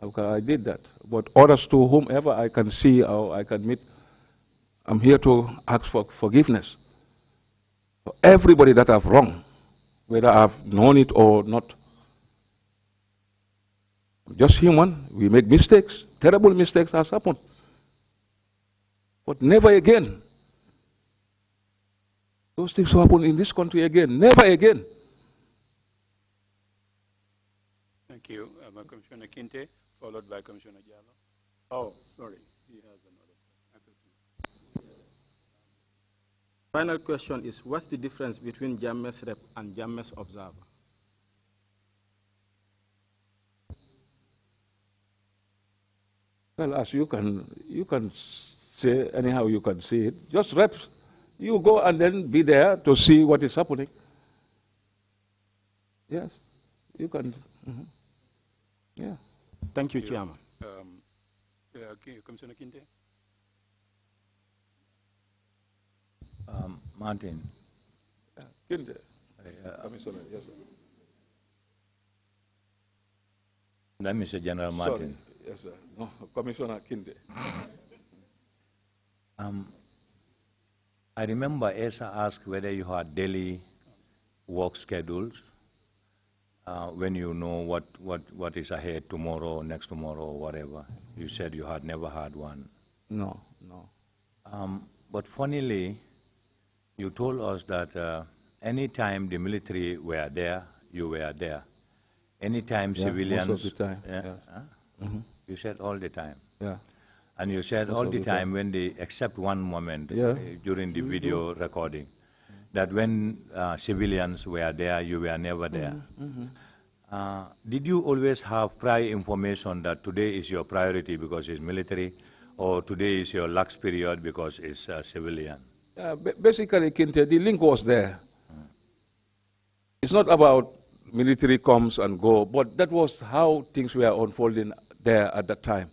Okay, I did that. But others to whomever I can see or I can meet, I'm here to ask for forgiveness for everybody that I've wronged, whether I've known it or not. I'm just human. We make mistakes. Terrible mistakes has happened. But never again. Those things will happen in this country again. Never again. Thank you. Commissioner Kinte, followed by Commissioner Jallo. Oh, sorry. He has another. Final question is, what's the difference between Jammes Rep and Jammes Observer? Well, as you can say anyhow you can see it. Just reps. You go and then be there to see what is happening. Yes, you can. Yeah. Thank you, Chairman. Commissioner Kinte. Martin. Kinte. Commissioner, yes, sir. That Mr. General Martin. Sorry. Yes, sir. No, Commissioner Kinte. I remember Asa asked whether you had daily work schedules when you know what is ahead tomorrow or next tomorrow or whatever. You said you had never had one. No. But funnily, you told us that anytime the military were there, you were there. Anytime civilians... Most of the time, Huh? You said all the time. Yeah. And you said all the time when they, except one moment during the video recording, that when civilians were there, you were never there. Did you always have prior information that today is your priority because it's military, or today is your lax period because it's civilian? Basically, Kinte, the link was there. It's not about military comes and go, but that was how things were unfolding there at that time.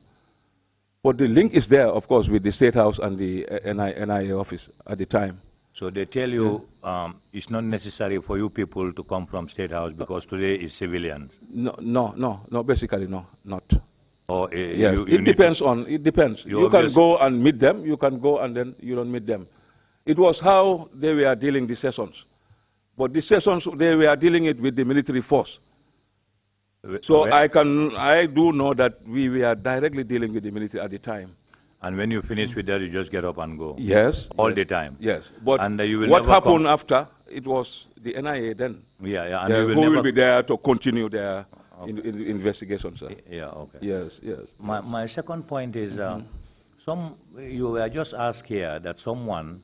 But the link is there, of course, with the State House and the NIA office at the time. So they tell you it's not necessary for you people to come from State House because today is civilians. No, basically no, not. Or yes, it depends. You can go and meet them, you can go and then you don't meet them. It was how they were dealing the sessions. But the sessions, they were dealing it with the military force. So I do know that we were directly dealing with the military at the time. And when you finish with that, you just get up and go? Yes. All the time? Yes. But and you will what happened after, it was the NIA then. Yeah. And who will be there to continue their investigation, sir. Yeah, okay. Yes. My second point is, you were just asked here that someone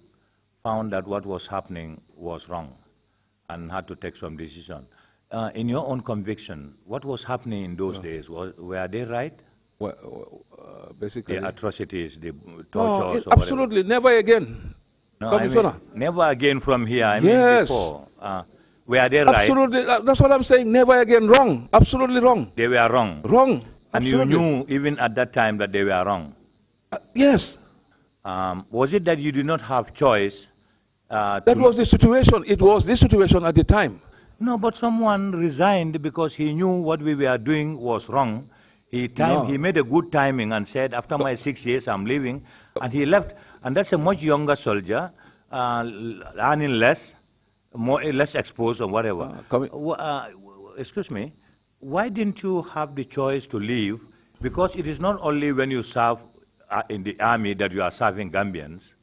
found that what was happening was wrong and had to take some decision. In your own conviction, what was happening in those days? Were they right? Well, basically, the atrocities, the tortures. No, absolutely, never again. No, I mean, never again from here. I mean before. Were they right? Absolutely, that's what I'm saying. Never again. Wrong. Absolutely wrong. They were wrong. Wrong. And absolutely. You knew even at that time that they were wrong. Yes. Was it that you did not have choice? That was the situation. It was the situation at the time. No, but someone resigned because he knew what we were doing was wrong. He made a good timing and said, after my 6 years, I'm leaving. And he left. And that's a much younger soldier, earning less, less exposed or whatever. Excuse me. Why didn't you have the choice to leave? Because it is not only when you serve in the army that you are serving Gambians.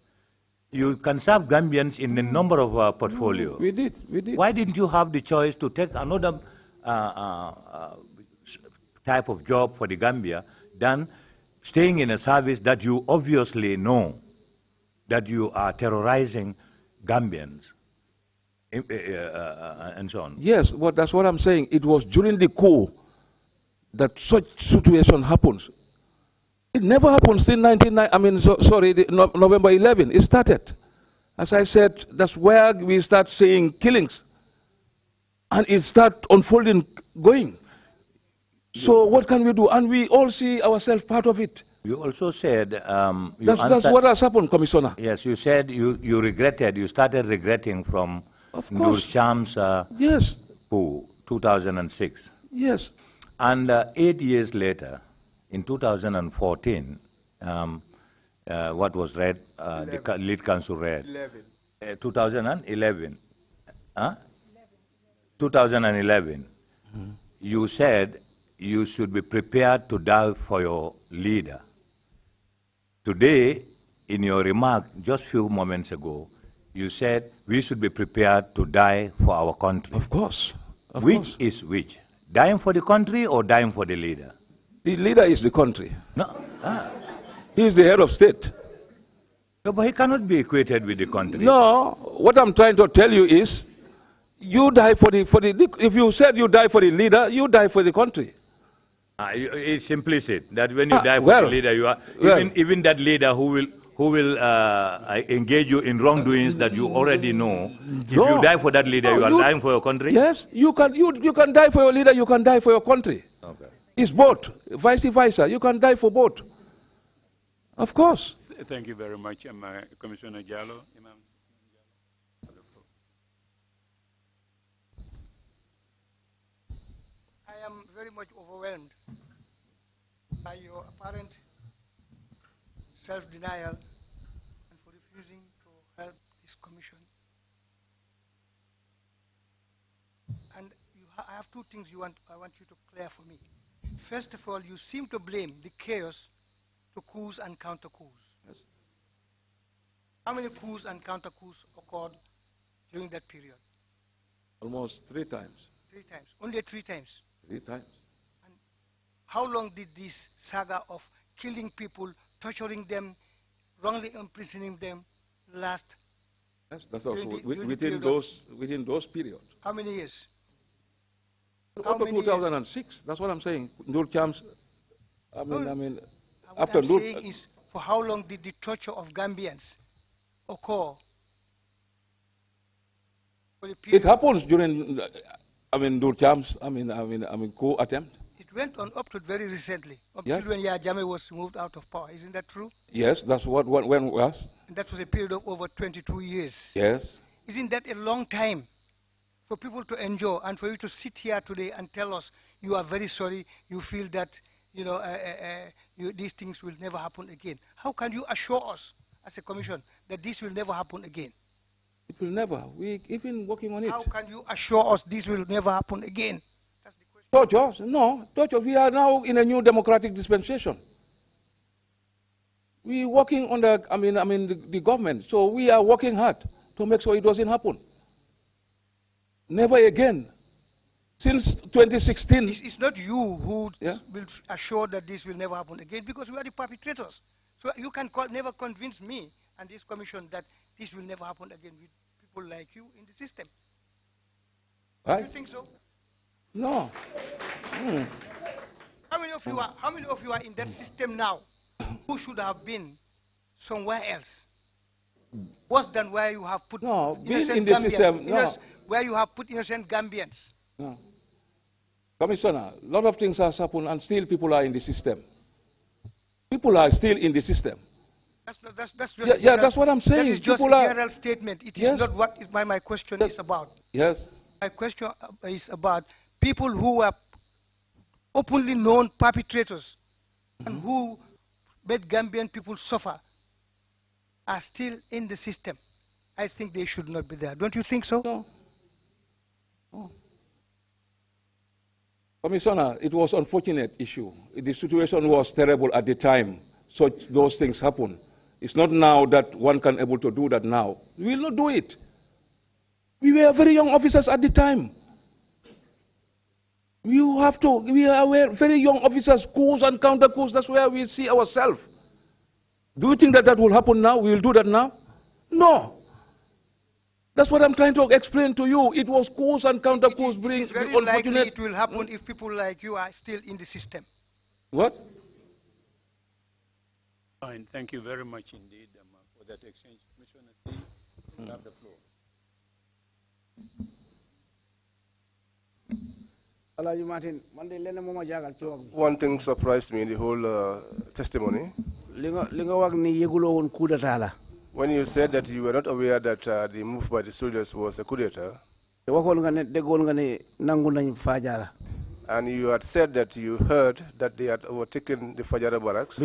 You can serve Gambians in a number of portfolios. We did. Why didn't you have the choice to take another type of job for the Gambia than staying in a service that you obviously know that you are terrorizing Gambians and so on? Yes, that's what I'm saying. It was during the coup that such situation happens. It never happened since November 11. It started. As I said, that's where we start seeing killings. And it started unfolding, going. So what can we do? And we all see ourselves part of it. You also said... that's what has happened, Commissioner. Yes, you said you regretted, you started regretting from Nur Cham's coup, 2006. Yes. And 8 years later, in 2014, what was read, the lead counsel read? 2011. 2011. You said you should be prepared to die for your leader. Today, in your remark just a few moments ago, you said we should be prepared to die for our country. Of course. Which is which? Dying for the country or dying for the leader? The leader is the country. No. He is the head of state. No, but he cannot be equated with the country. No, what I'm trying to tell you is, you die for the if you said you die for the leader, you die for the country. It's implicit that when you die for the leader, you are even that leader who will engage you in wrongdoings that you already know. If you die for that leader, you are dying for your country. Yes, you can die for your leader. You can die for your country. Okay. It's both, vice versa. You can die for both. Of course. Thank you very much, Commissioner Jallo. I am very much overwhelmed by your apparent self-denial and for refusing to help this commission. And I have two things I want you to clear for me. First of all, you seem to blame the chaos to coups and counter-coups. Yes. How many coups and counter-coups occurred during that period? Almost 3 times. 3 times. Only 3 times? 3 times. And how long did this saga of killing people, torturing them, wrongly imprisoning them last? Yes, that's also within those periods. How many years? Up to 2006. That's what I'm saying. Nur Cham's, what I'm saying is, for how long did the torture of Gambians occur? It happens during, Nur Cham's, coup attempt. went on up to very recently, up Yes. till when Yahya Jammeh was moved out of power. Isn't that true? Yes, that's when was. And that was a period of over 22 years. Yes. Isn't that a long time for people to enjoy and for you to sit here today and tell us you are very sorry, you feel that these things will never happen again? How can you assure us as a commission that this will never happen again? It will never. We're even working on it. How can you assure us this will never happen again? That's the question. Torture? No, torture. We are now in a new democratic dispensation. We're working on the government, so we are working hard to make sure it doesn't happen. Never again. Since 2016. It's not you who will assure that this will never happen again, because we are the perpetrators. So you can never convince me and this commission that this will never happen again with people like you in the system. Right. Do you think so? No. How many of you are in that system now who should have been somewhere else? Worse than where you have put being in the system, where you have put innocent Gambians. No. Commissioner, a lot of things has happened and still people are in the system. People are still in the system. That's just that's what I'm saying. That is just a general statement. It is not what my question is about. Yes. My question is about people who are openly known perpetrators and who made Gambian people suffer are still in the system. I think they should not be there. Don't you think so? No. Oh. Commissioner, it was an unfortunate issue. The situation was terrible at the time. Those things happen. It's not now that one can able to do that now. We will not do it. We were very young officers at the time. We are very young officers, coups and counter coups. That's where we see ourselves. Do you think that will happen now? We will do that now? No. That's what I'm trying to explain to you. It was coups and counter coups bring. It's very likely it will happen if people like you are still in the system. What? Fine. Thank you very much indeed for that exchange. Commissioner C, you have the floor. ALAGIE Martin, one thing surprised me in the whole testimony. When you said that you were not aware that the move by the soldiers was a coup d'etat, and you had said that you heard that they had overtaken the Fajara barracks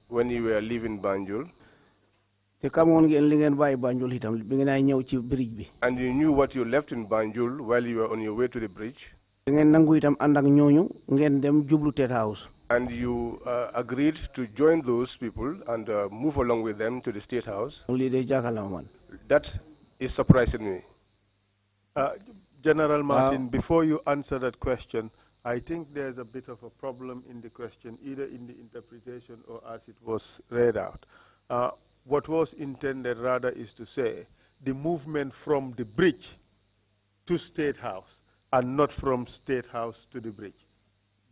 when you were leaving Banjul, and you knew what you left in Banjul while you were on your way to the bridge, and you agreed to join those people and move along with them to the State House. That is surprising me. General Martin, before you answer that question, I think there's a bit of a problem in the question, either in the interpretation or as it was read out. What was intended rather is to say the movement from the bridge to State House and not from State House to the bridge.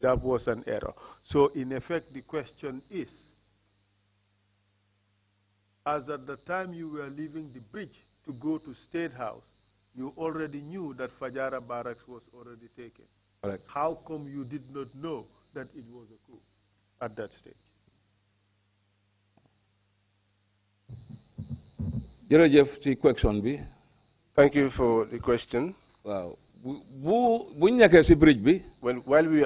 That was an error. So in effect, the question is, as at the time you were leaving the bridge to go to State House, you already knew that Fajara barracks was already taken. Correct. How come you did not know that it was a coup at that stage? Thank you for the question. Wow. While we were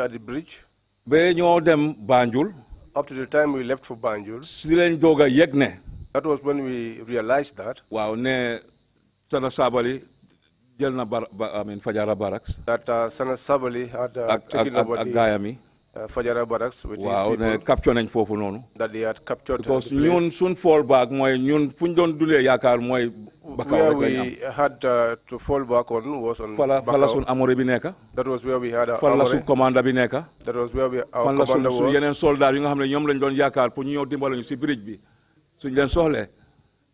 at the bridge, Banjul, up to the time we left for Banjul, that was when we realized that Sana Sabali Fajara barracks. That Sana Sabali had taken over the Fajara barracks with his people. That they had captured. Because ñun sun fall back moy ñun fuñ doon dulé yakar moy where we had to fall back on was on Fala sun amore bi nekk. That was where we had our Fala sun commander bi nekk. That was where our commander was. Yenen soldat yi nga xamné ñom lañ doon yakar pour ñëw dimbal ñu ci bridge bi. Suñ leen soxlé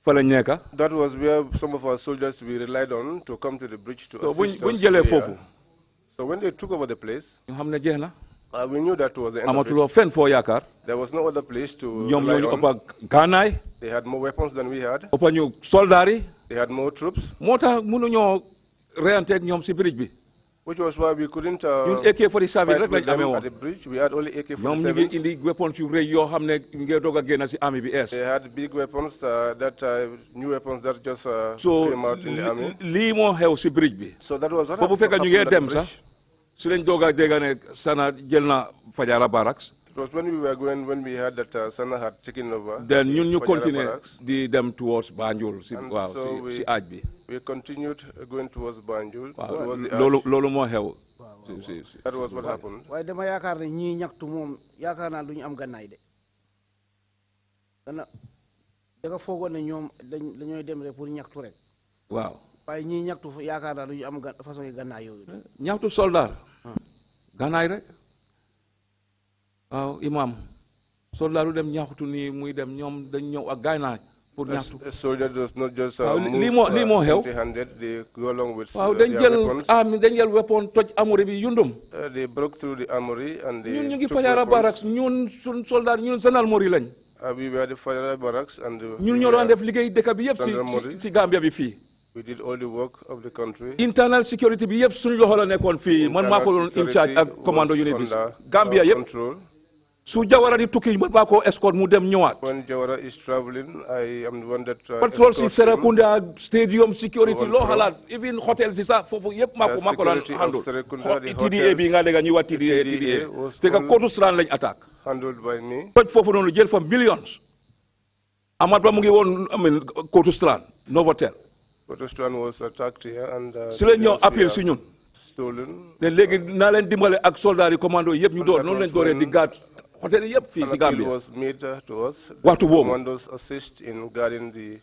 fa lañ nekk. That was where some of our soldiers we relied on to come to the bridge to assist us. Buñ jëlé fofu. So when they took over the place, ñu xamné jeex na. We knew that was the end of it. There was no other place to rely on. They had more weapons than we had. They had more troops. Which was why we couldn't AK-47 fight with them at the bridge. We had only AK-47s. in the weapons you raise, you have army BS. They had big weapons, new weapons that just came out in the army. Limo house bridge. So that was what happened at the bridge. Sana Jelna Fajara barracks. It was when we were going, when we heard that Sana had taken over. Then you continue them towards Banjul. So we continued going towards Banjul. Towards the that was what happened. Why dama yaakaar ne ñi ñaktu mom yaakaar na duñu am gannaay de. Dana daga fogoon ne ñoom dañoy dem rek pour ñaktu rek. Waaw. Waaye ñi ñaktu yaakaar na duñu am façon gannaay yooyu. Ñaktu soldat. Gannaay rek. Waaw imam soldat lu dem ñaxtu ni muy dem ñoom dañ ñëw ak gannaay pour ñaxtu. A soldier does not just move empty-handed. They go along with their weapons. Dañ jël weapon toj armory bi yundum. They broke through the armory and they ñun ñu ngi Fajara barracks ñun sun soldat ñun gendarmerie lañ. We were the Fajara barracks and ñun ñoo doon def liggéey dëkk bi yëpp ci Gambia bi fii. We did all the work of the country. Internal security bi yëpp suñ loxo la nekkoon fii man maa ko doon in charge ak commando unit bi Gambia yëpp. Su Jawara di tukki man maa ko escort mu dem ñëwaat. When Jawara is traveling, I am the one that patrol si Serekunda stadium security loo xalaat even hotel si sax foofu yëpp maa ko daan handle. TDA bi nga dégg ñuy wax TDA fekk Kotu Strand lañ attaque. Handled by me. toj foofu noonu jël fa millions. Amat Ba mu ngi woon Kotu Strand Novotel. Kotu Strand was attacked here and si leen ñëw appel si ñun. Stolen. te léegi naa leen dimbale ak soldats yi commando yëpp ñu door noonu lañ dooree di gàtt. Hotel yëpp fii ci Gambia was made to us. waxtu boobu commandos assist in guarding the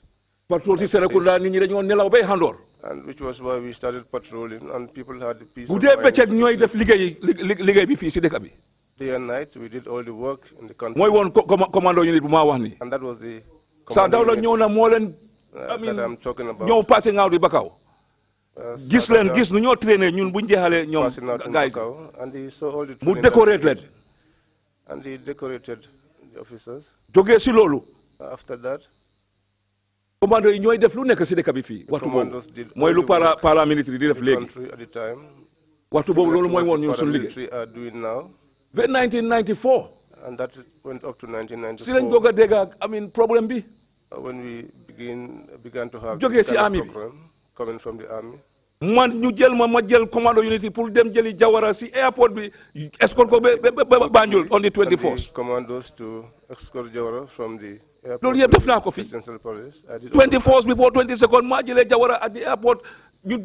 patrol ci Serekunda nit ñi dañoo nelaw bay xandoor. And which was why we started patrolling and people had the peace. bu dee bëccëg ñooy def liggéey bi fii ci dëkk bi. Day and night we did all the work in the country. mooy woon commando unit bu maa wax ni. And that was the Saa Dawda ñëw na moo leen. that I'm talking about. ñëw passing out bi Bakaw. gis nu ñoo traîné ñun bu ñu jeexalee ñoom gars yi mu décorate leen. And he decorated the officers. jógee si loolu. After that. commando yi ñooy def lu nekk si dëkk bi fii. waxtu boobu mooy lu paramilitaire di def léegi. waxtu boobu loolu mooy woon ñun suñu liggéey. ba 1994. And that went up to 1994. si lañ doog a dégg problème bi. When we began to have jógee si army bi coming from the army. man ñu jël ma jël commando unity pour dem jëli Jawara si airport bi escort ko ba Banjul on the 24th. Commandos to escort Jawara from the airport. loolu yëpp def naa ko fi. 24th before 22nd maa jëlee Jawara at the airport ñu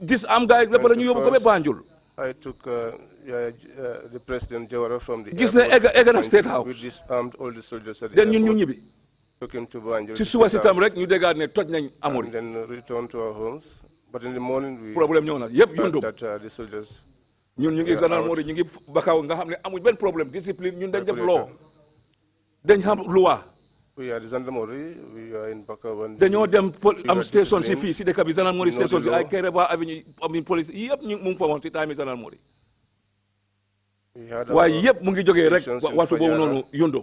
disarm gars yi ba pare ñu yóbbu ko ba Banjul. I took the president Jawara from the gis ne egg na State House. We disarmed all the soldiers at the then airport. ñun ñu ñibbi. Took him to Banjul. si suba si tam rek ñu déggaat ne toj nañ Amori. And then returned to our homes. But in the morning we problème ñëw na yëpp yundum that the soldiers ñun ñu ngi gendarmerie ñu ngi Bakaw nga xam ne amuñ benn problème discipline ñun dañ def law dañ xam loi. we are the gendarmerie we are in Bakaw and dañoo dem am station si fii si dëkk bi gendarmerie station si ay Kairaba avenue police yëpp ñu mu ngi fa woon si time gendarmerie waaye yëpp mu ngi jógee rek waxtu boobu noonu yundum.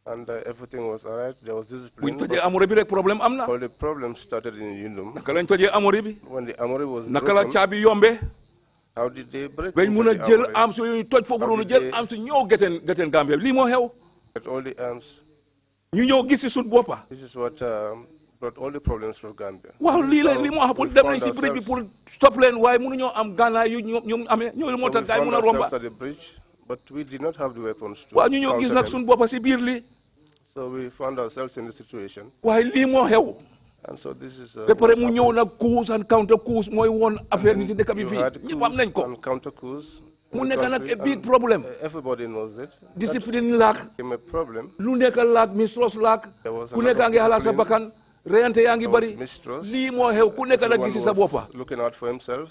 And everything was all right. There was discipline. When tojee Amori bi rek problème am na. All the problems started in Yundum. naka lañ tojee Amori bi. When the Amori was naka la caabi yombe. How did they break? bañ mun a jël arms yooyu toj foofu noonu jël arms ñëw geten Gambia lii moo xew. Get all the arms. ñu ñëw gis si suñ boppa. This is what brought all the problems from Gambia. waaw lii moo xam pour dem nañ si bridge bi pour stop leen waaye mënuñoo am gànnaay yu ñoom amee ñoo moo tax gars yi mun a romba. But we did not have the weapons to. waaw ñu ñëw gis nag suñ boppa si biir lii. So we found ourselves in the situation. waaye lii moo xew. And so this is. ba pare mu ñëw nag coups and counter coups mooy woon affaire bi si dëkk bi fii ñëpp am nañ ko. Counter coups. mu nekk nag a big problem. Everybody knows it. discipline laak. A problem. lu nekk laak mistrust laak. ku nekk a ngi xalaat sa bakkan. reyante yaa ngi bari. lii moo xew ku nekk nag gisi sa boppa. Looking out for himself.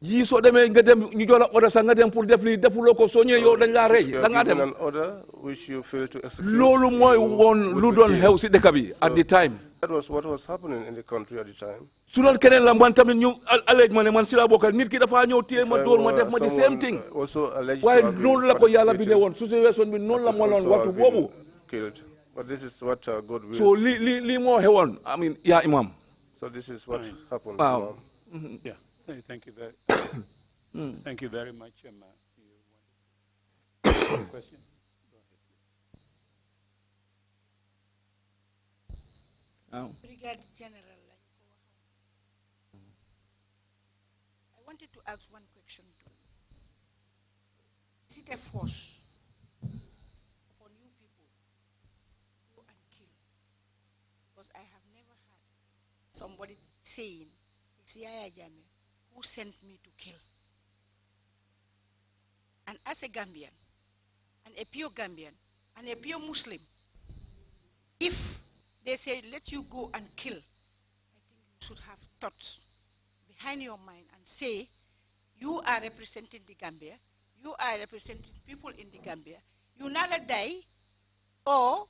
yii soo demee nga dem ñu jox la order sax nga dem pour def lii defuloo ko soo ñëwee yow dañ laa rey da ngaa dem. loolu mooy woon lu doon xew si dëkk bi at the time. That was what was happening in the country at the time. su doon keneen la man tamit ñu allège ma ne man si laa bokkal nit ki dafa ñëw téye ma dóor ma def ma di same thing. waaye noonu la ko yàlla bindee woon situation bi noonu la mënoon waxtu boobu. But this is what God wills. so lii moo xewoon I mean yaa imam. So this is what happened. waaw. Thank you very, thank you very much. Do you want a question? Go ahead. Brigadier General, I wanted to ask one question to you. Is it a force upon you people to go and kill? Because I have never heard somebody saying, it's Yaya Jammeh who sent me to kill. And as a Gambian, and a pure Gambian, and a pure Muslim, if they say, let you go and kill, I think you should have thoughts behind your mind and say, you are representing the Gambia, you are representing people in the Gambia, you neither die or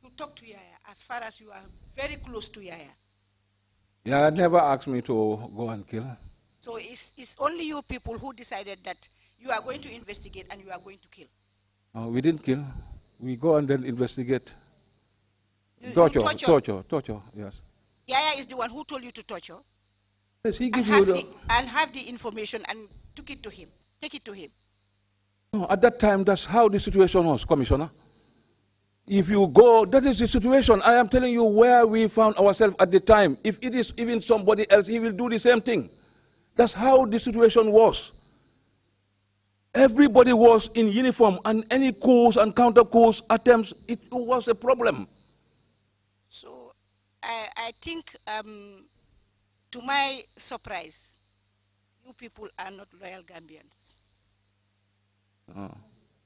you talk to Yaya as far as you are very close to Yaya. Yaya never asked me to go and kill. So it's only you people who decided that you are going to investigate and you are going to kill. No, we didn't kill. We go and then investigate. Torture, yes. Yaya is the one who told you to torture. Yes, he gives and have the information and took it to him. Take it to him. No, at that time, that's how the situation was, Commissioner. If you go, that is the situation. I am telling you where we found ourselves at the time. If it is even somebody else, he will do the same thing. That's how the situation was. Everybody was in uniform, and any coups and counter-coups attempts, it was a problem. So I think, to my surprise, you people are not loyal Gambians.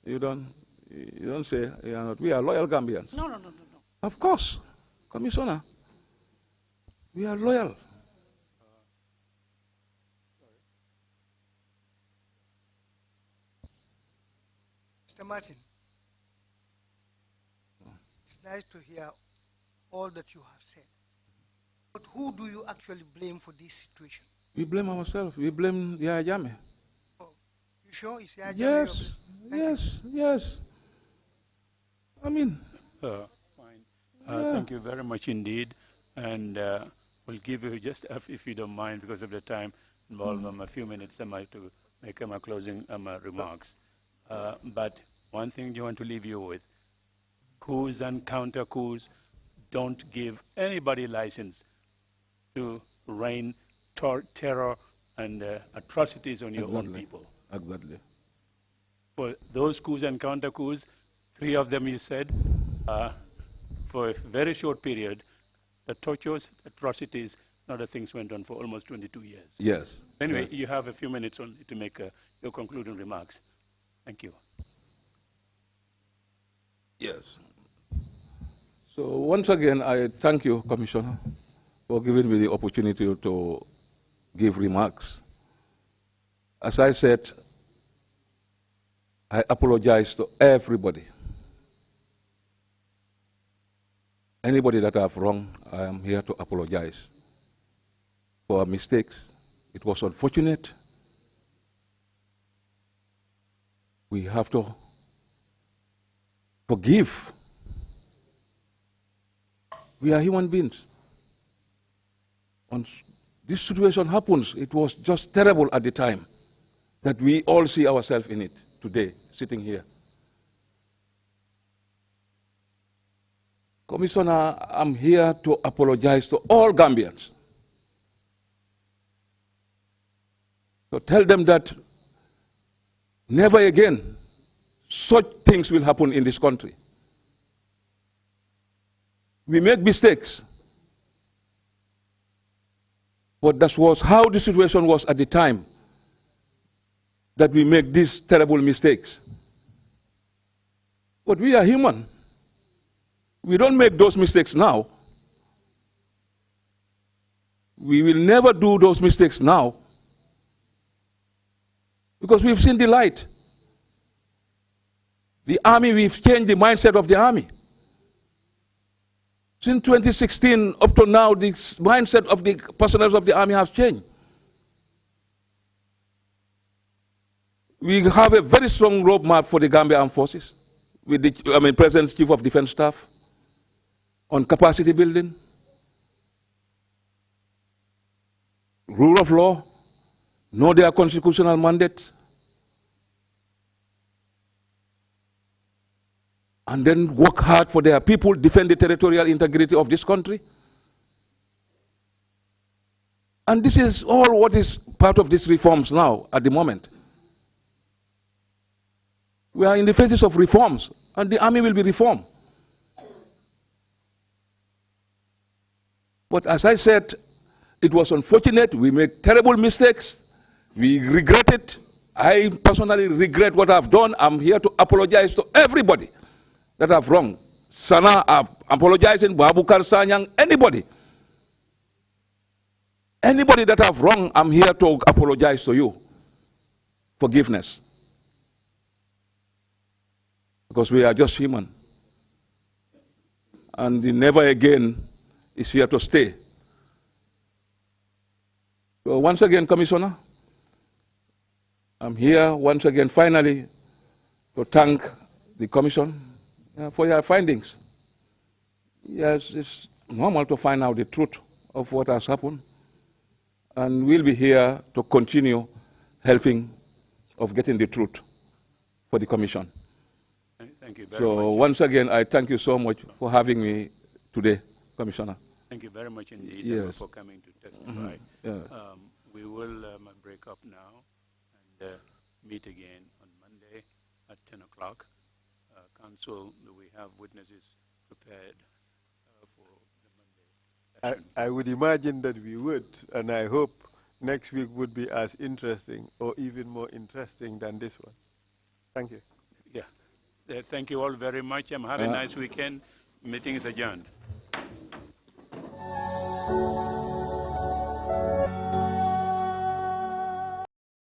You don't say you are not. We are loyal Gambians. No. Of course, Commissioner. We are loyal. Mr. Martin, it's nice to hear all that you have said. But who do you actually blame for this situation? We blame ourselves. We blame Yaya Jammeh. Oh, you sure it's Yaya Jammeh? Yes. I mean... Fine. Thank you very much indeed. And we'll give you just, if you don't mind, because of the time involved, a few minutes to make my closing remarks. But one thing you want to leave you with, coups and counter-coups don't give anybody license to rain terror and atrocities on your own people. Exactly. For those coups and counter-coups, 3 of them you said, for a very short period, the tortures, atrocities, and other things went on for almost 22 years. Yes. Anyway, yes. You have a few minutes only to make your concluding remarks. Thank you. Yes. So once again, I thank you, Commissioner, for giving me the opportunity to give remarks. As I said, I apologize to everybody. Anybody that I have wronged, I am here to apologize for our mistakes. It was unfortunate. We have to forgive. We are human beings. When this situation happens, it was just terrible at the time that we all see ourselves in it today, sitting here. Commissioner, I'm here to apologize to all Gambians. To tell them that never again such things will happen in this country. We make mistakes. But that was how the situation was at the time that we make these terrible mistakes. But we are human. We don't make those mistakes now. We will never do those mistakes now because we've seen the light. The army, we've changed the mindset of the army. Since 2016 up to now, the mindset of the personnel of the army has changed. We have a very strong roadmap for the Gambia Armed Forces with the President's Chief of Defense Staff on capacity building, rule of law, know their constitutional mandate, and then work hard for their people, defend the territorial integrity of this country. And this is all what is part of these reforms now at the moment. We are in the phases of reforms, and the army will be reformed. But as I said, it was unfortunate. We made terrible mistakes. We regret it. I personally regret what I've done. I'm here to apologize to everybody that I've wronged. Sana, I'm apologizing. Babukar Sanyang, anybody. Anybody that I've wronged, I'm here to apologize to you. Forgiveness. Because we are just human. And the never again is here to stay. So once again, Commissioner, I'm here once again finally to thank the Commission for your findings. Yes, it's normal to find out the truth of what has happened. And we'll be here to continue helping of getting the truth for the Commission. Thank you very much. So once again, I thank you so much for having me today, Commissioner. Thank you very much indeed for coming to testify. We will break up now and meet again on Monday at 10 o'clock. Council, we have witnesses prepared for the Monday session. I would imagine that we would, and I hope next week would be as interesting or even more interesting than this one. Thank you. Yeah. Thank you all very much. Have a nice weekend. Meeting is adjourned.